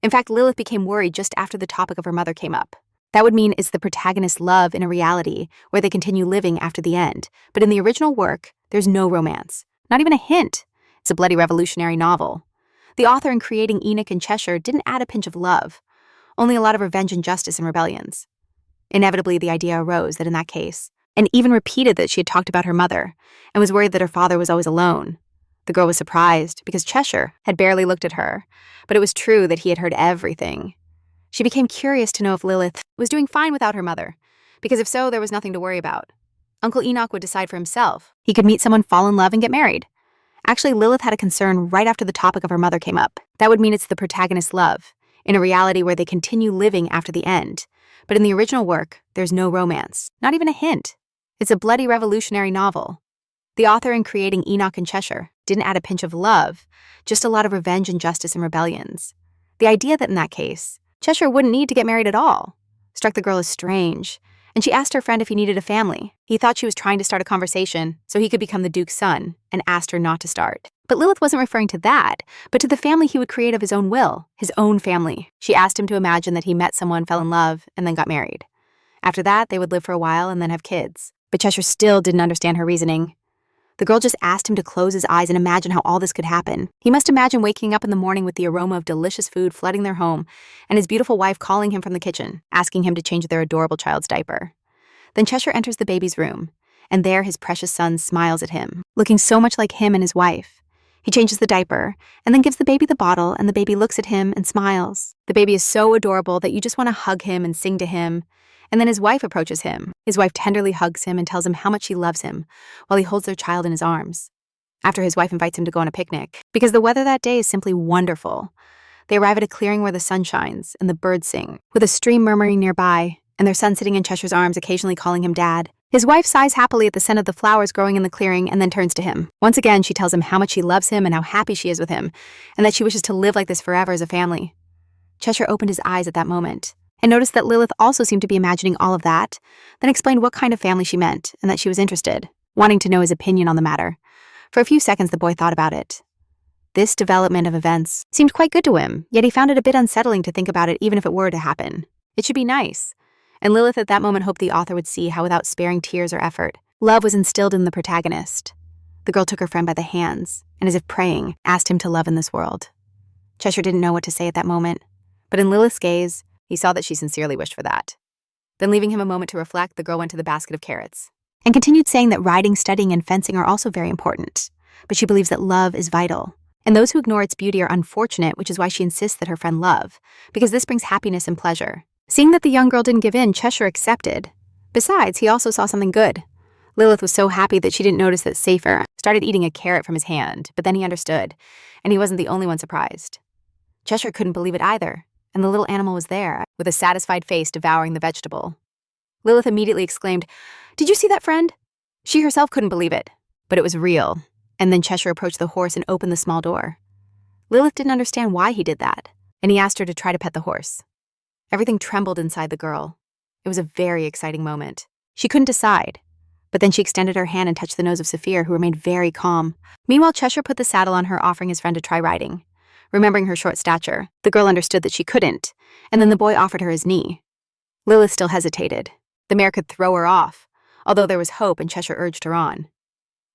In fact, Lilith became worried just after the topic of her mother came up. That would mean it's the protagonist's love in a reality where they continue living after the end. But in the original work, there's no romance. Not even a hint. It's a bloody revolutionary novel. The author in creating Enoch and Cheshire didn't add a pinch of love, only a lot of revenge and justice and rebellions. Inevitably, the idea arose that in that case, and even repeated that she had talked about her mother and was worried that her father was always alone. The girl was surprised because Cheshire had barely looked at her, but it was true that he had heard everything. She became curious to know if Lilith was doing fine without her mother, because if so, there was nothing to worry about. Uncle Enoch would decide for himself. He could meet someone, fall in love, and get married. Actually, Lilith had a concern right after the topic of her mother came up. That would mean it's the protagonist's love, in a reality where they continue living after the end. But in the original work, there's no romance, not even a hint. It's a bloody revolutionary novel. The author in creating Enoch and Cheshire didn't add a pinch of love, just a lot of revenge and justice and rebellions. The idea that in that case, Cheshire wouldn't need to get married at all struck the girl as strange, and she asked her friend if he needed a family. He thought she was trying to start a conversation so he could become the Duke's son, and asked her not to start. But Lilith wasn't referring to that, but to the family he would create of his own will, his own family. She asked him to imagine that he met someone, fell in love, and then got married. After that, they would live for a while and then have kids. But Cheshire still didn't understand her reasoning. The girl just asked him to close his eyes and imagine how all this could happen. He must imagine waking up in the morning with the aroma of delicious food flooding their home, and his beautiful wife calling him from the kitchen, asking him to change their adorable child's diaper. Then Cheshire enters the baby's room, and there his precious son smiles at him, looking so much like him and his wife. He changes the diaper, and then gives the baby the bottle, and the baby looks at him and smiles. The baby is so adorable that you just want to hug him and sing to him. And then his wife approaches him. His wife tenderly hugs him and tells him how much she loves him while he holds their child in his arms. After his wife invites him to go on a picnic, because the weather that day is simply wonderful. They arrive at a clearing where the sun shines and the birds sing, with a stream murmuring nearby, and their son sitting in Cheshire's arms occasionally calling him Dad. His wife sighs happily at the scent of the flowers growing in the clearing and then turns to him. Once again, she tells him how much she loves him and how happy she is with him, and that she wishes to live like this forever as a family. Cheshire opened his eyes at that moment, and noticed that Lilith also seemed to be imagining all of that, then explained what kind of family she meant and that she was interested, wanting to know his opinion on the matter. For a few seconds, the boy thought about it. This development of events seemed quite good to him, yet he found it a bit unsettling to think about it even if it were to happen. It should be nice. And Lilith at that moment hoped the author would see how without sparing tears or effort, love was instilled in the protagonist. The girl took her friend by the hands, and as if praying, asked him to love in this world. Cheshire didn't know what to say at that moment, but in Lilith's gaze, he saw that she sincerely wished for that. Then leaving him a moment to reflect, the girl went to the basket of carrots and continued saying that riding, studying, and fencing are also very important, but she believes that love is vital, and those who ignore its beauty are unfortunate, which is why she insists that her friend love, because this brings happiness and pleasure. Seeing that the young girl didn't give in, Cheshire accepted. Besides, he also saw something good. Lilith was so happy that she didn't notice that Safer started eating a carrot from his hand, but then he understood, and he wasn't the only one surprised. Cheshire couldn't believe it either, and the little animal was there, with a satisfied face devouring the vegetable. Lilith immediately exclaimed, "Did you see that, friend?" She herself couldn't believe it, but it was real, and then Cheshire approached the horse and opened the small door. Lilith didn't understand why he did that, and he asked her to try to pet the horse. Everything trembled inside the girl. It was a very exciting moment. She couldn't decide, but then she extended her hand and touched the nose of Saphir, who remained very calm. Meanwhile, Cheshire put the saddle on her, offering his friend to try riding. Remembering her short stature, the girl understood that she couldn't, and then the boy offered her his knee. Lilith still hesitated. The mare could throw her off, although there was hope and Cheshire urged her on.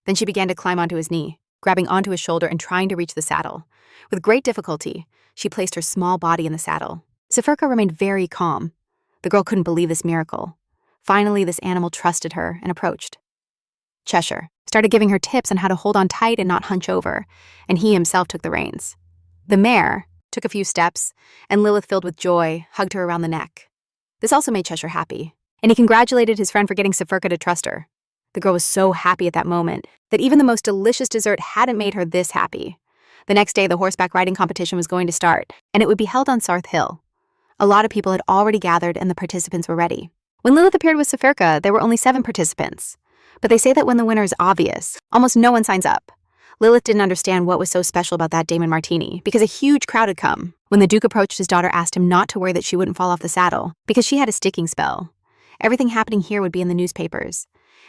Then she began to climb onto his knee, grabbing onto his shoulder and trying to reach the saddle. With great difficulty, she placed her small body in the saddle. Saphirka remained very calm. The girl couldn't believe this miracle. Finally, this animal trusted her and approached. Cheshire started giving her tips on how to hold on tight and not hunch over, and he himself took the reins. The mare took a few steps, and Lilith, filled with joy, hugged her around the neck. This also made Cheshire happy, and he congratulated his friend for getting Saphirka to trust her. The girl was so happy at that moment that even the most delicious dessert hadn't made her this happy. The next day, the horseback riding competition was going to start, and it would be held on Sarth Hill. A lot of people had already gathered, and the participants were ready. When Lilith appeared with Saphirka, there were only 7 participants. But they say that when the winner is obvious, almost no one signs up. Lilith didn't understand what was so special about that Damon Martini, because a huge crowd had come. When the Duke approached, his daughter asked him not to worry that she wouldn't fall off the saddle, because she had a sticking spell. Everything happening here would be in the newspapers,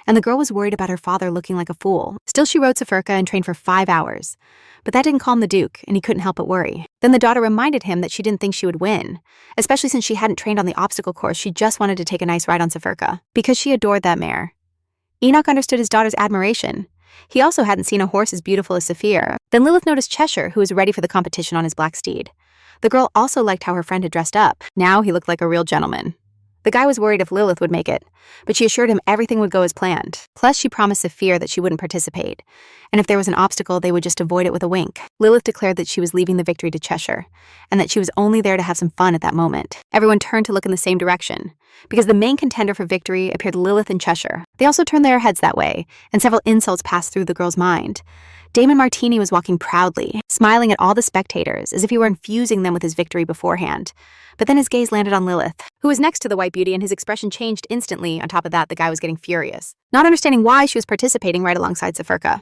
and the girl was worried about her father looking like a fool. Still, she rode Sefirka and trained for 5 hours. But that didn't calm the Duke, and he couldn't help but worry. Then the daughter reminded him that she didn't think she would win, especially since she hadn't trained on the obstacle course. She just wanted to take a nice ride on Sefirka, because she adored that mare. Enoch understood his daughter's admiration. He also hadn't seen a horse as beautiful as Saphir. Then Lilith noticed Cheshire, who was ready for the competition on his black steed. The girl also liked how her friend had dressed up. Now he looked like a real gentleman. The guy was worried if Lilith would make it, but she assured him everything would go as planned. Plus, she promised Saphir that she wouldn't participate, and if there was an obstacle, they would just avoid it with a wink. Lilith declared that she was leaving the victory to Cheshire, and that she was only there to have some fun at that moment. Everyone turned to look in the same direction, because the main contender for victory appeared Lilith and Cheshire. They also turned their heads that way, and several insults passed through the girl's mind. Damon Martini was walking proudly, smiling at all the spectators as if he were infusing them with his victory beforehand. But then his gaze landed on Lilith, who was next to the white beauty, and his expression changed instantly. On top of that, the guy was getting furious, not understanding why she was participating right alongside Sefirka.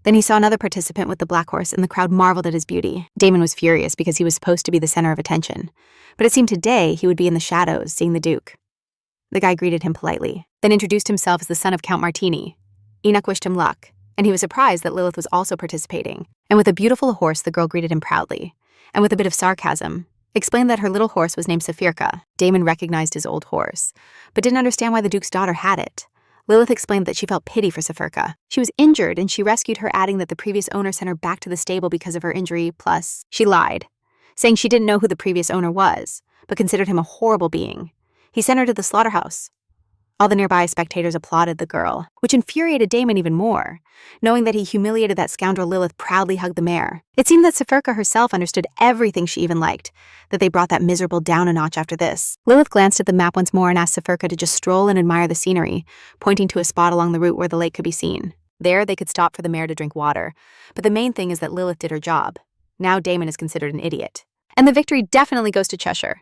Then he saw another participant with the black horse, and the crowd marveled at his beauty. Damon was furious because he was supposed to be the center of attention. But it seemed today he would be in the shadows, seeing the Duke. The guy greeted him politely, then introduced himself as the son of Count Martini. Enoch wished him luck, and he was surprised that Lilith was also participating. And with a beautiful horse, the girl greeted him proudly, and with a bit of sarcasm, explained that her little horse was named Sefirka. Damon recognized his old horse, but didn't understand why the Duke's daughter had it. Lilith explained that she felt pity for Sefirka. She was injured, and she rescued her, adding that the previous owner sent her back to the stable because of her injury, plus she lied, saying she didn't know who the previous owner was, but considered him a horrible being. He sent her to the slaughterhouse. All the nearby spectators applauded the girl, which infuriated Damon even more. Knowing that he humiliated that scoundrel, Lilith proudly hugged the mare. It seemed that Sefirka herself understood everything she even liked, that they brought that miserable down a notch after this. Lilith glanced at the map once more and asked Sefirka to just stroll and admire the scenery, pointing to a spot along the route where the lake could be seen. There, they could stop for the mare to drink water. But the main thing is that Lilith did her job. Now Damon is considered an idiot. And the victory definitely goes to Cheshire.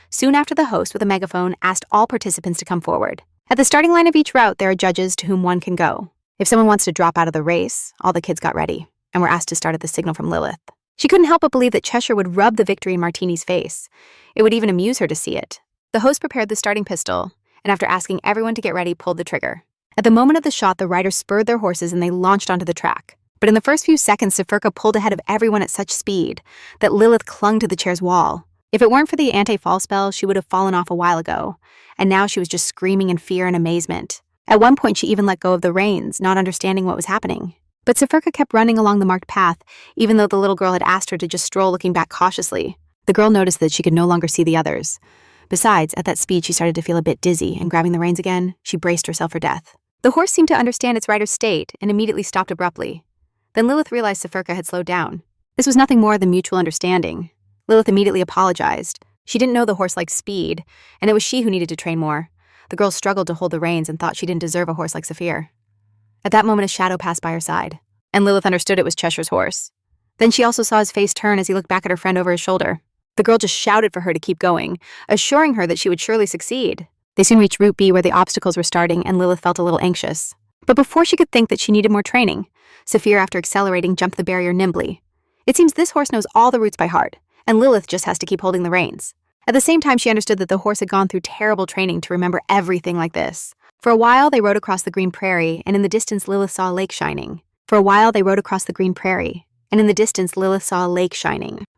Soon after, the host with a megaphone asked all participants to come forward. At the starting line of each route, there are judges to whom one can go. If someone wants to drop out of the race, all the kids got ready and were asked to start at the signal from Lilith. She couldn't help but believe that Cheshire would rub the victory in Martini's face. It would even amuse her to see it. The host prepared the starting pistol, and after asking everyone to get ready, pulled the trigger. At the moment of the shot, the riders spurred their horses and they launched onto the track. But in the first few seconds, Sefirka pulled ahead of everyone at such speed that Lilith clung to the chair's wall. If it weren't for the anti-fall spell, she would have fallen off a while ago, and now she was just screaming in fear and amazement. At one point, she even let go of the reins, not understanding what was happening. But Sefirka kept running along the marked path, even though the little girl had asked her to just stroll, looking back cautiously. The girl noticed that she could no longer see the others. Besides, at that speed, she started to feel a bit dizzy, and grabbing the reins again, she braced herself for death. The horse seemed to understand its rider's state and immediately stopped abruptly. Then Lilith realized Sefirka had slowed down. This was nothing more than mutual understanding. Lilith immediately apologized. She didn't know the horse liked speed, and it was she who needed to train more. The girl struggled to hold the reins and thought she didn't deserve a horse like Saphir. At that moment, a shadow passed by her side, and Lilith understood it was Cheshire's horse. Then she also saw his face turn as he looked back at her friend over his shoulder. The girl just shouted for her to keep going, assuring her that she would surely succeed. They soon reached Route B, where the obstacles were starting, and Lilith felt a little anxious. But before she could think that she needed more training, Saphir, after accelerating, jumped the barrier nimbly. It seems this horse knows all the routes by heart, and Lilith just has to keep holding the reins. At the same time, she understood that the horse had gone through terrible training to remember everything like this. For a while, they rode across the green prairie, and in the distance, Lilith saw a lake shining.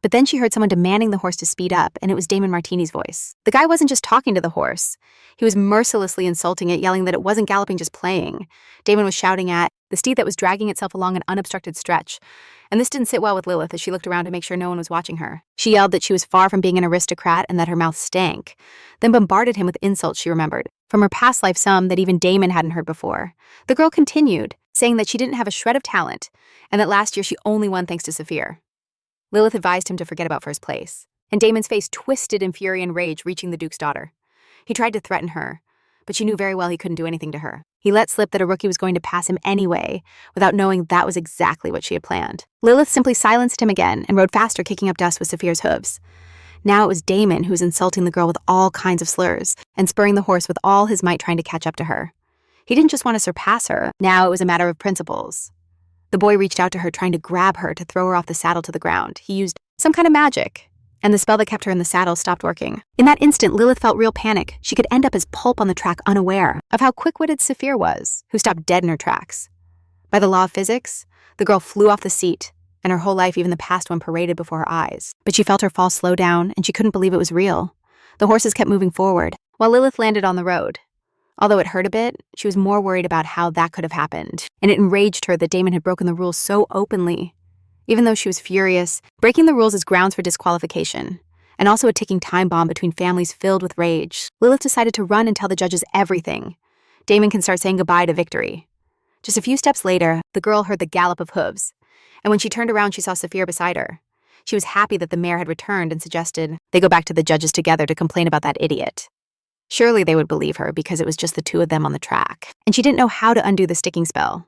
But then she heard someone demanding the horse to speed up, and it was Damon Martini's voice. The guy wasn't just talking to the horse. He was mercilessly insulting it, yelling that it wasn't galloping, just playing. Damon was shouting at the steed that was dragging itself along an unobstructed stretch. And this didn't sit well with Lilith as she looked around to make sure no one was watching her. She yelled that she was far from being an aristocrat and that her mouth stank, then bombarded him with insults she remembered, from her past life, some that even Damon hadn't heard before. The girl continued, saying that she didn't have a shred of talent, and that last year she only won thanks to Saphir. Lilith advised him to forget about first place, and Damon's face twisted in fury and rage, reaching the Duke's daughter. He tried to threaten her, but she knew very well he couldn't do anything to her. He let slip that a rookie was going to pass him anyway, without knowing that was exactly what she had planned. Lilith simply silenced him again and rode faster, kicking up dust with Saphir's hooves. Now it was Damon who was insulting the girl with all kinds of slurs and spurring the horse with all his might, trying to catch up to her. He didn't just want to surpass her. Now it was a matter of principles. The boy reached out to her, trying to grab her to throw her off the saddle to the ground. He used some kind of magic, and the spell that kept her in the saddle stopped working. In that instant, Lilith felt real panic. She could end up as pulp on the track unaware of how quick-witted Saphir was, who stopped dead in her tracks. By the law of physics, the girl flew off the seat, and her whole life, even the past one, paraded before her eyes. But she felt her fall slow down, and she couldn't believe it was real. The horses kept moving forward, while Lilith landed on the road. Although it hurt a bit, she was more worried about how that could have happened, and it enraged her that Damon had broken the rules so openly. Even though she was furious, breaking the rules is grounds for disqualification, and also a ticking time bomb between families filled with rage. Lilith decided to run and tell the judges everything. Damon can start saying goodbye to victory. Just a few steps later, the girl heard the gallop of hooves, and when she turned around, she saw Saphir beside her. She was happy that the mayor had returned and suggested they go back to the judges together to complain about that idiot. Surely they would believe her because it was just the two of them on the track, and she didn't know how to undo the sticking spell.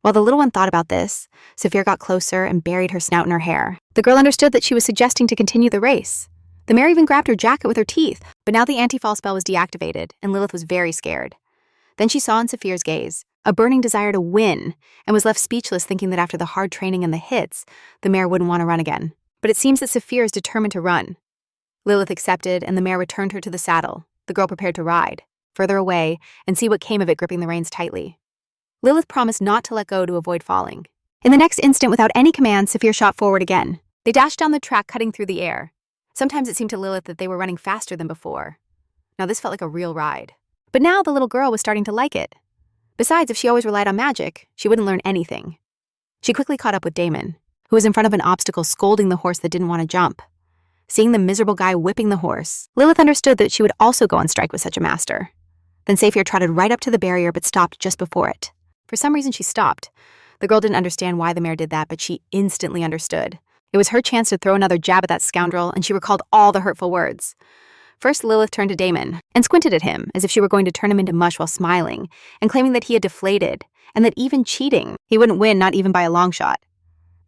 While the little one thought about this, Saphir got closer and buried her snout in her hair. The girl understood that she was suggesting to continue the race. The mare even grabbed her jacket with her teeth, but now the anti-fall spell was deactivated, and Lilith was very scared. Then she saw in Saphir's gaze a burning desire to win, and was left speechless, thinking that after the hard training and the hits, the mare wouldn't want to run again. But it seems that Saphir is determined to run. Lilith accepted, and the mare returned her to the saddle. The girl prepared to ride, further away, and see what came of it, gripping the reins tightly. Lilith promised not to let go to avoid falling. In the next instant, without any command, Saphir shot forward again. They dashed down the track, cutting through the air. Sometimes it seemed to Lilith that they were running faster than before. Now this felt like a real ride. But now the little girl was starting to like it. Besides, if she always relied on magic, she wouldn't learn anything. She quickly caught up with Damon, who was in front of an obstacle, scolding the horse that didn't want to jump. Seeing the miserable guy whipping the horse, Lilith understood that she would also go on strike with such a master. Then Saphir trotted right up to the barrier but stopped just before it. For some reason she stopped. The girl didn't understand why the mare did that, but she instantly understood. It was her chance to throw another jab at that scoundrel, and she recalled all the hurtful words. First, Lilith turned to Damon and squinted at him as if she were going to turn him into mush while smiling and claiming that he had deflated and that even cheating, he wouldn't win, not even by a long shot.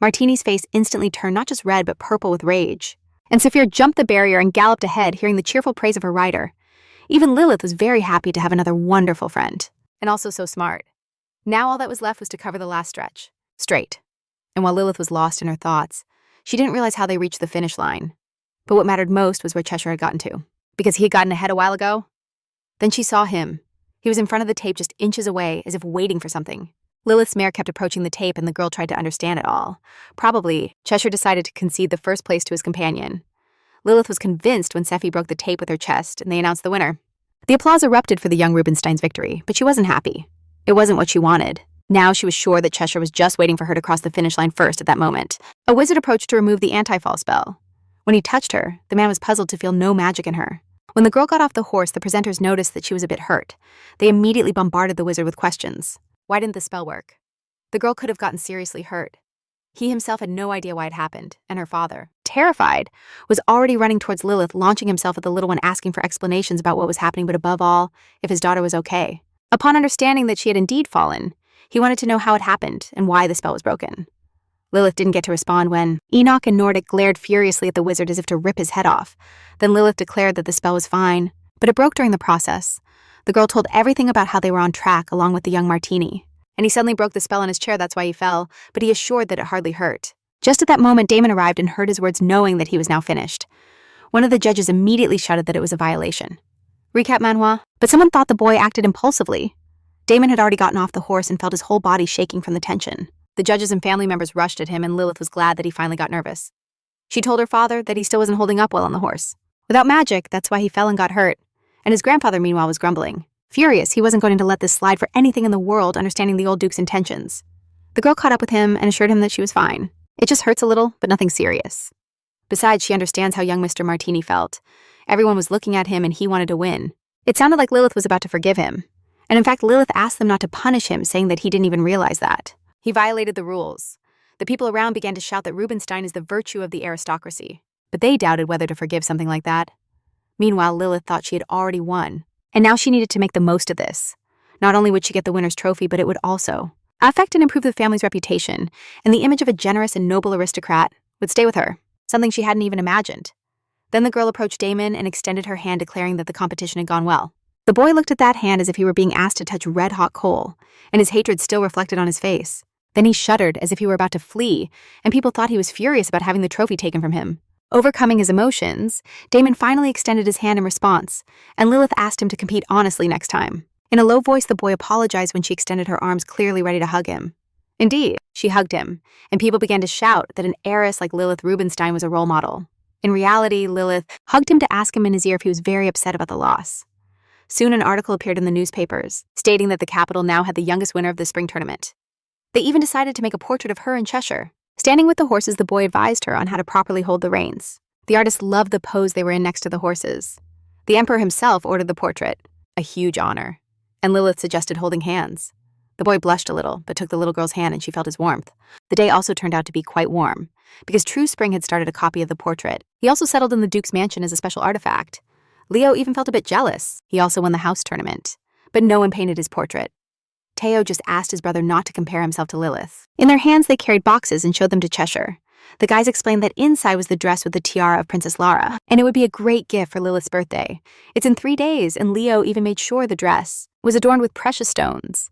Martini's face instantly turned not just red but purple with rage, and Saphir jumped the barrier and galloped ahead, hearing the cheerful praise of her rider. Even Lilith was very happy to have another wonderful friend, and also so smart. Now all that was left was to cover the last stretch, straight. And while Lilith was lost in her thoughts, she didn't realize how they reached the finish line. But what mattered most was where Cheshire had gotten to, because he had gotten ahead a while ago. Then she saw him. He was in front of the tape, just inches away, as if waiting for something. Lilith's mare kept approaching the tape, and the girl tried to understand it all. Probably, Cheshire decided to concede the first place to his companion. Lilith was convinced when Sephi broke the tape with her chest, and they announced the winner. The applause erupted for the young Rubinstein's victory, but she wasn't happy. It wasn't what she wanted. Now she was sure that Cheshire was just waiting for her to cross the finish line first at that moment. A wizard approached to remove the anti-fall spell. When he touched her, the man was puzzled to feel no magic in her. When the girl got off the horse, the presenters noticed that she was a bit hurt. They immediately bombarded the wizard with questions. Why didn't the spell work? The girl could have gotten seriously hurt. He himself had no idea why it happened, and her father, terrified, was already running towards Lilith, launching himself at the little one, asking for explanations about what was happening, but above all, if his daughter was okay. Upon understanding that she had indeed fallen, he wanted to know how it happened and why the spell was broken. Lilith didn't get to respond when Enoch and Nordic glared furiously at the wizard as if to rip his head off. Then Lilith declared that the spell was fine, but it broke during the process. The girl told everything about how they were on track along with the young Martini. And he suddenly broke the spell in his chair, that's why he fell, but he assured that it hardly hurt. Just at that moment, Damon arrived and heard his words, knowing that he was now finished. One of the judges immediately shouted that it was a violation. Recap manhwa, but someone thought the boy acted impulsively. Damon had already gotten off the horse and felt his whole body shaking from the tension. The judges and family members rushed at him, and Lilith was glad that he finally got nervous. She told her father that he still wasn't holding up well on the horse. Without magic, that's why he fell and got hurt. And his grandfather, meanwhile, was grumbling. Furious, he wasn't going to let this slide for anything in the world, understanding the old duke's intentions. The girl caught up with him and assured him that she was fine. It just hurts a little, but nothing serious. Besides, she understands how young Mr. Martini felt. Everyone was looking at him and he wanted to win. It sounded like Lilith was about to forgive him. And in fact, Lilith asked them not to punish him, saying that he didn't even realize that. He violated the rules. The people around began to shout that Rubinstein is the virtue of the aristocracy, but they doubted whether to forgive something like that. Meanwhile, Lilith thought she had already won, and now she needed to make the most of this. Not only would she get the winner's trophy, but it would also affect and improve the family's reputation, and the image of a generous and noble aristocrat would stay with her, something she hadn't even imagined. Then the girl approached Damon and extended her hand, declaring that the competition had gone well. The boy looked at that hand as if he were being asked to touch red-hot coal, and his hatred still reflected on his face. Then he shuddered as if he were about to flee, and people thought he was furious about having the trophy taken from him. Overcoming his emotions, Damon finally extended his hand in response, and Lilith asked him to compete honestly next time. In a low voice, the boy apologized when she extended her arms, clearly ready to hug him. Indeed, she hugged him, and people began to shout that an heiress like Lilith Rubinstein was a role model. In reality, Lilith hugged him to ask him in his ear if he was very upset about the loss. Soon an article appeared in the newspapers, stating that the capital now had the youngest winner of the spring tournament. They even decided to make a portrait of her in Cheshire. Standing with the horses, the boy advised her on how to properly hold the reins. The artist loved the pose they were in next to the horses. The emperor himself ordered the portrait, a huge honor, and Lilith suggested holding hands. The boy blushed a little, but took the little girl's hand and she felt his warmth. The day also turned out to be quite warm, because True Spring had started a copy of the portrait. He also settled in the Duke's mansion as a special artifact. Leo even felt a bit jealous. He also won the house tournament, but no one painted his portrait. Teo just asked his brother not to compare himself to Lilith. In their hands, they carried boxes and showed them to Cheshire. The guys explained that inside was the dress with the tiara of Princess Lara, and it would be a great gift for Lilith's birthday. It's in 3 days, and Leo even made sure the dress was adorned with precious stones.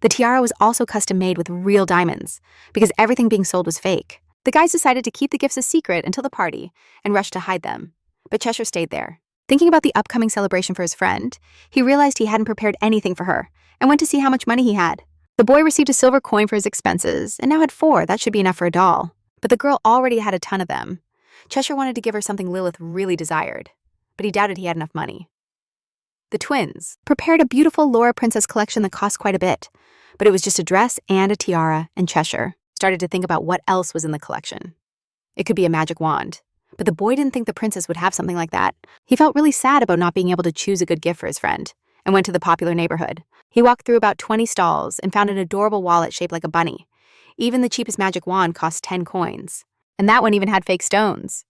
The tiara was also custom made with real diamonds, because everything being sold was fake. The guys decided to keep the gifts a secret until the party and rushed to hide them, but Cheshire stayed there. Thinking about the upcoming celebration for his friend, he realized he hadn't prepared anything for her and went to see how much money he had. The boy received a silver coin for his expenses and now had 4. That should be enough for a doll. But the girl already had a ton of them. Cheshire wanted to give her something Lilith really desired, but he doubted he had enough money. The twins prepared a beautiful Laura Princess collection that cost quite a bit, but it was just a dress and a tiara, and Cheshire started to think about what else was in the collection. It could be a magic wand, but the boy didn't think the princess would have something like that. He felt really sad about not being able to choose a good gift for his friend, and went to the popular neighborhood. He walked through about 20 stalls and found an adorable wallet shaped like a bunny. Even the cheapest magic wand cost 10 coins, and that one even had fake stones.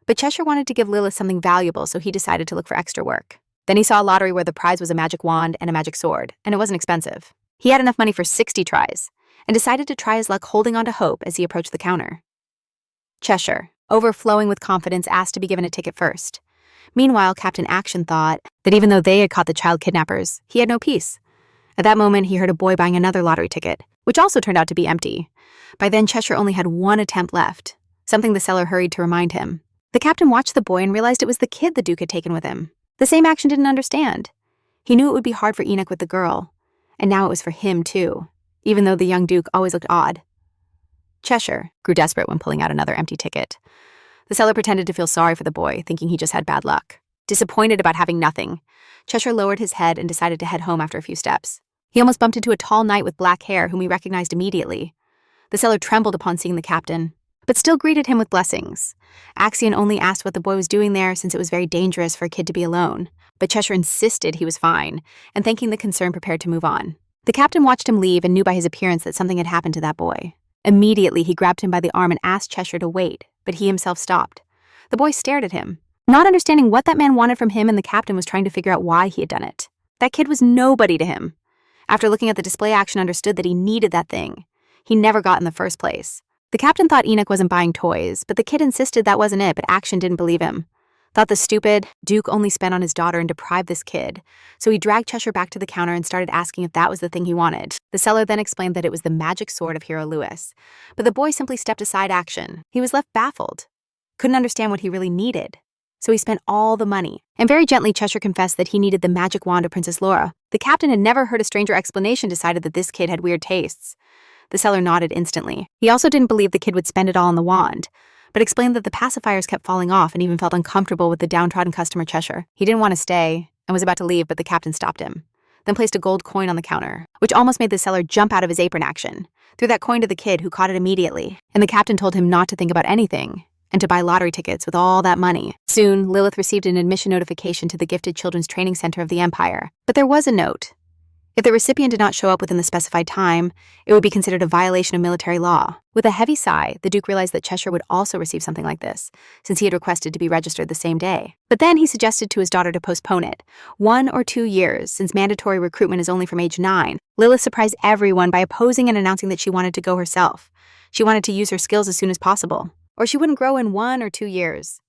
But Cheshire wanted to give Lilith something valuable, so he decided to look for extra work. Then he saw a lottery where the prize was a magic wand and a magic sword, and it wasn't expensive. He had enough money for 60 tries, and decided to try his luck holding on to hope as he approached the counter. Cheshire, overflowing with confidence, asked to be given a ticket first. Meanwhile, Captain Action thought that even though they had caught the child kidnappers, he had no peace. At that moment, he heard a boy buying another lottery ticket, which also turned out to be empty. By then, Cheshire only had 1 attempt left, something the seller hurried to remind him. The captain watched the boy and realized it was the kid the Duke had taken with him. The same Action didn't understand. He knew it would be hard for Enoch with the girl, and now it was for him too, even though the young Duke always looked odd. Cheshire grew desperate when pulling out another empty ticket. The seller pretended to feel sorry for the boy, thinking he just had bad luck. Disappointed about having nothing, Cheshire lowered his head and decided to head home after a few steps. He almost bumped into a tall knight with black hair whom he recognized immediately. The seller trembled upon seeing the captain, but still greeted him with blessings. Axion only asked what the boy was doing there since it was very dangerous for a kid to be alone, but Cheshire insisted he was fine, and thanking the concern, prepared to move on. The captain watched him leave and knew by his appearance that something had happened to that boy. Immediately, he grabbed him by the arm and asked Cheshire to wait, but he himself stopped. The boy stared at him, not understanding what that man wanted from him, and the captain was trying to figure out why he had done it. That kid was nobody to him. After looking at the display, Action understood that he needed that thing he never got in the first place. The captain thought Enoch wasn't buying toys, but the kid insisted that wasn't it, but Action didn't believe him. Thought the stupid Duke only spent on his daughter and deprived this kid, so he dragged Cheshire back to the counter and started asking if that was the thing he wanted. The seller then explained that it was the magic sword of Hero Lewis, but the boy simply stepped aside Action. He was left baffled. Couldn't understand what he really needed. So he spent all the money, and very gently Cheshire confessed that he needed the magic wand of Princess Laura. The captain had never heard a stranger explanation, decided that this kid had weird tastes. The seller nodded instantly. He also didn't believe the kid would spend it all on the wand, but explained that the pacifiers kept falling off and even felt uncomfortable with the downtrodden customer Cheshire. He didn't want to stay and was about to leave, but the captain stopped him, then placed a gold coin on the counter, which almost made the seller jump out of his apron. Action threw that coin to the kid, who caught it immediately, and the captain told him not to think about anything and to buy lottery tickets with all that money. Soon, Lilith received an admission notification to the Gifted Children's Training Center of the Empire, but there was a note. If the recipient did not show up within the specified time, it would be considered a violation of military law. With a heavy sigh, the Duke realized that Cheshire would also receive something like this, since he had requested to be registered the same day. But then he suggested to his daughter to postpone it 1 or 2 years, since mandatory recruitment is only from age 9. Lilith surprised everyone by opposing and announcing that she wanted to go herself. She wanted to use her skills as soon as possible, or she wouldn't grow in 1 or 2 years.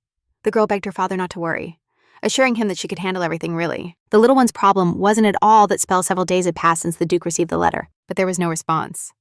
The girl begged her father not to worry, assuring him that she could handle everything really. The little one's problem wasn't at all that several days had passed since the Duke received the letter, but there was no response.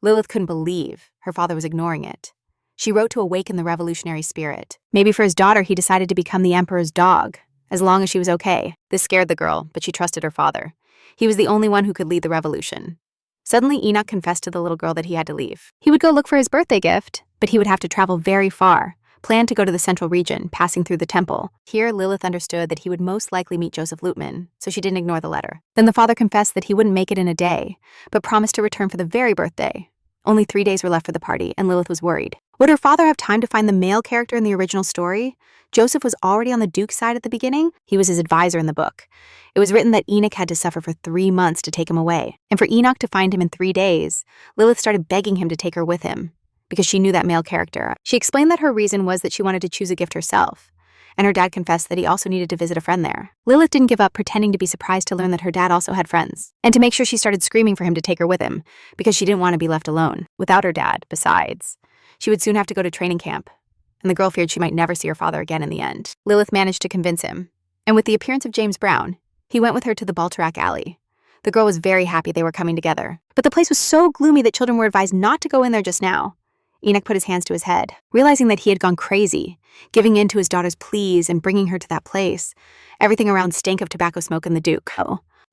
Lilith couldn't believe her father was ignoring it. She wrote to awaken the revolutionary spirit. Maybe for his daughter, he decided to become the emperor's dog, as long as she was okay. This scared the girl, but she trusted her father. He was the only one who could lead the revolution. Suddenly, Enoch confessed to the little girl that he had to leave. He would go look for his birthday gift, but he would have to travel very far, planned to go to the central region, passing through the temple. Here, Lilith understood that he would most likely meet Joseph Lutman, so she didn't ignore the letter. Then the father confessed that he wouldn't make it in a day, but promised to return for the very birthday. Only 3 days were left for the party, and Lilith was worried. Would her father have time to find the male character in the original story? Joseph was already on the Duke's side at the beginning. He was his advisor in the book. It was written that Enoch had to suffer for 3 months to take him away. And for Enoch to find him in 3 days, Lilith started begging him to take her with him, because she knew that male character. She explained that her reason was that she wanted to choose a gift herself, and her dad confessed that he also needed to visit a friend there. Lilith didn't give up, pretending to be surprised to learn that her dad also had friends. And to make sure, she started screaming for him to take her with him, because she didn't want to be left alone, without her dad. Besides, she would soon have to go to training camp, and the girl feared she might never see her father again in the end. Lilith managed to convince him, and with the appearance of James Brown, he went with her to the Baltarac Alley. The girl was very happy they were coming together, but the place was so gloomy that children were advised not to go in there just now. Enoch put his hands to his head, realizing that he had gone crazy, giving in to his daughter's pleas and bringing her to that place. Everything around stank of tobacco smoke, and the Duke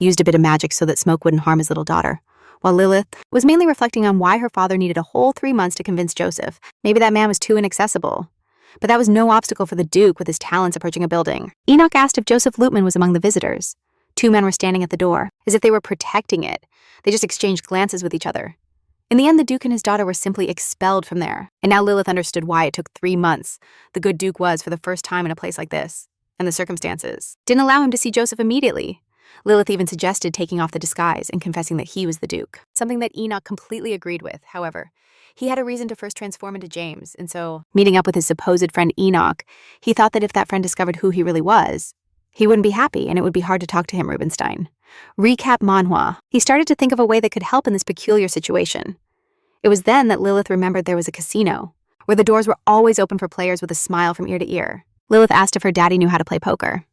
used a bit of magic so that smoke wouldn't harm his little daughter, while Lilith was mainly reflecting on why her father needed a whole 3 months to convince Joseph. Maybe that man was too inaccessible. But that was no obstacle for the Duke with his talents approaching a building. Enoch asked if Joseph Lutman was among the visitors. 2 men were standing at the door, as if they were protecting it. They just exchanged glances with each other. In the end, the Duke and his daughter were simply expelled from there. And now Lilith understood why it took 3 months. The good Duke was, for the first time, in a place like this. And the circumstances didn't allow him to see Joseph immediately. Lilith even suggested taking off the disguise and confessing that he was the Duke. Something that Enoch completely agreed with. However, he had a reason to first transform into James, and so, meeting up with his supposed friend Enoch, he thought that if that friend discovered who he really was, he wouldn't be happy, and it would be hard to talk to him. Rubenstein. Recap manhwa. He started to think of a way that could help in this peculiar situation. It was then that Lilith remembered there was a casino, where the doors were always open for players with a smile from ear to ear. Lilith asked if her daddy knew how to play poker.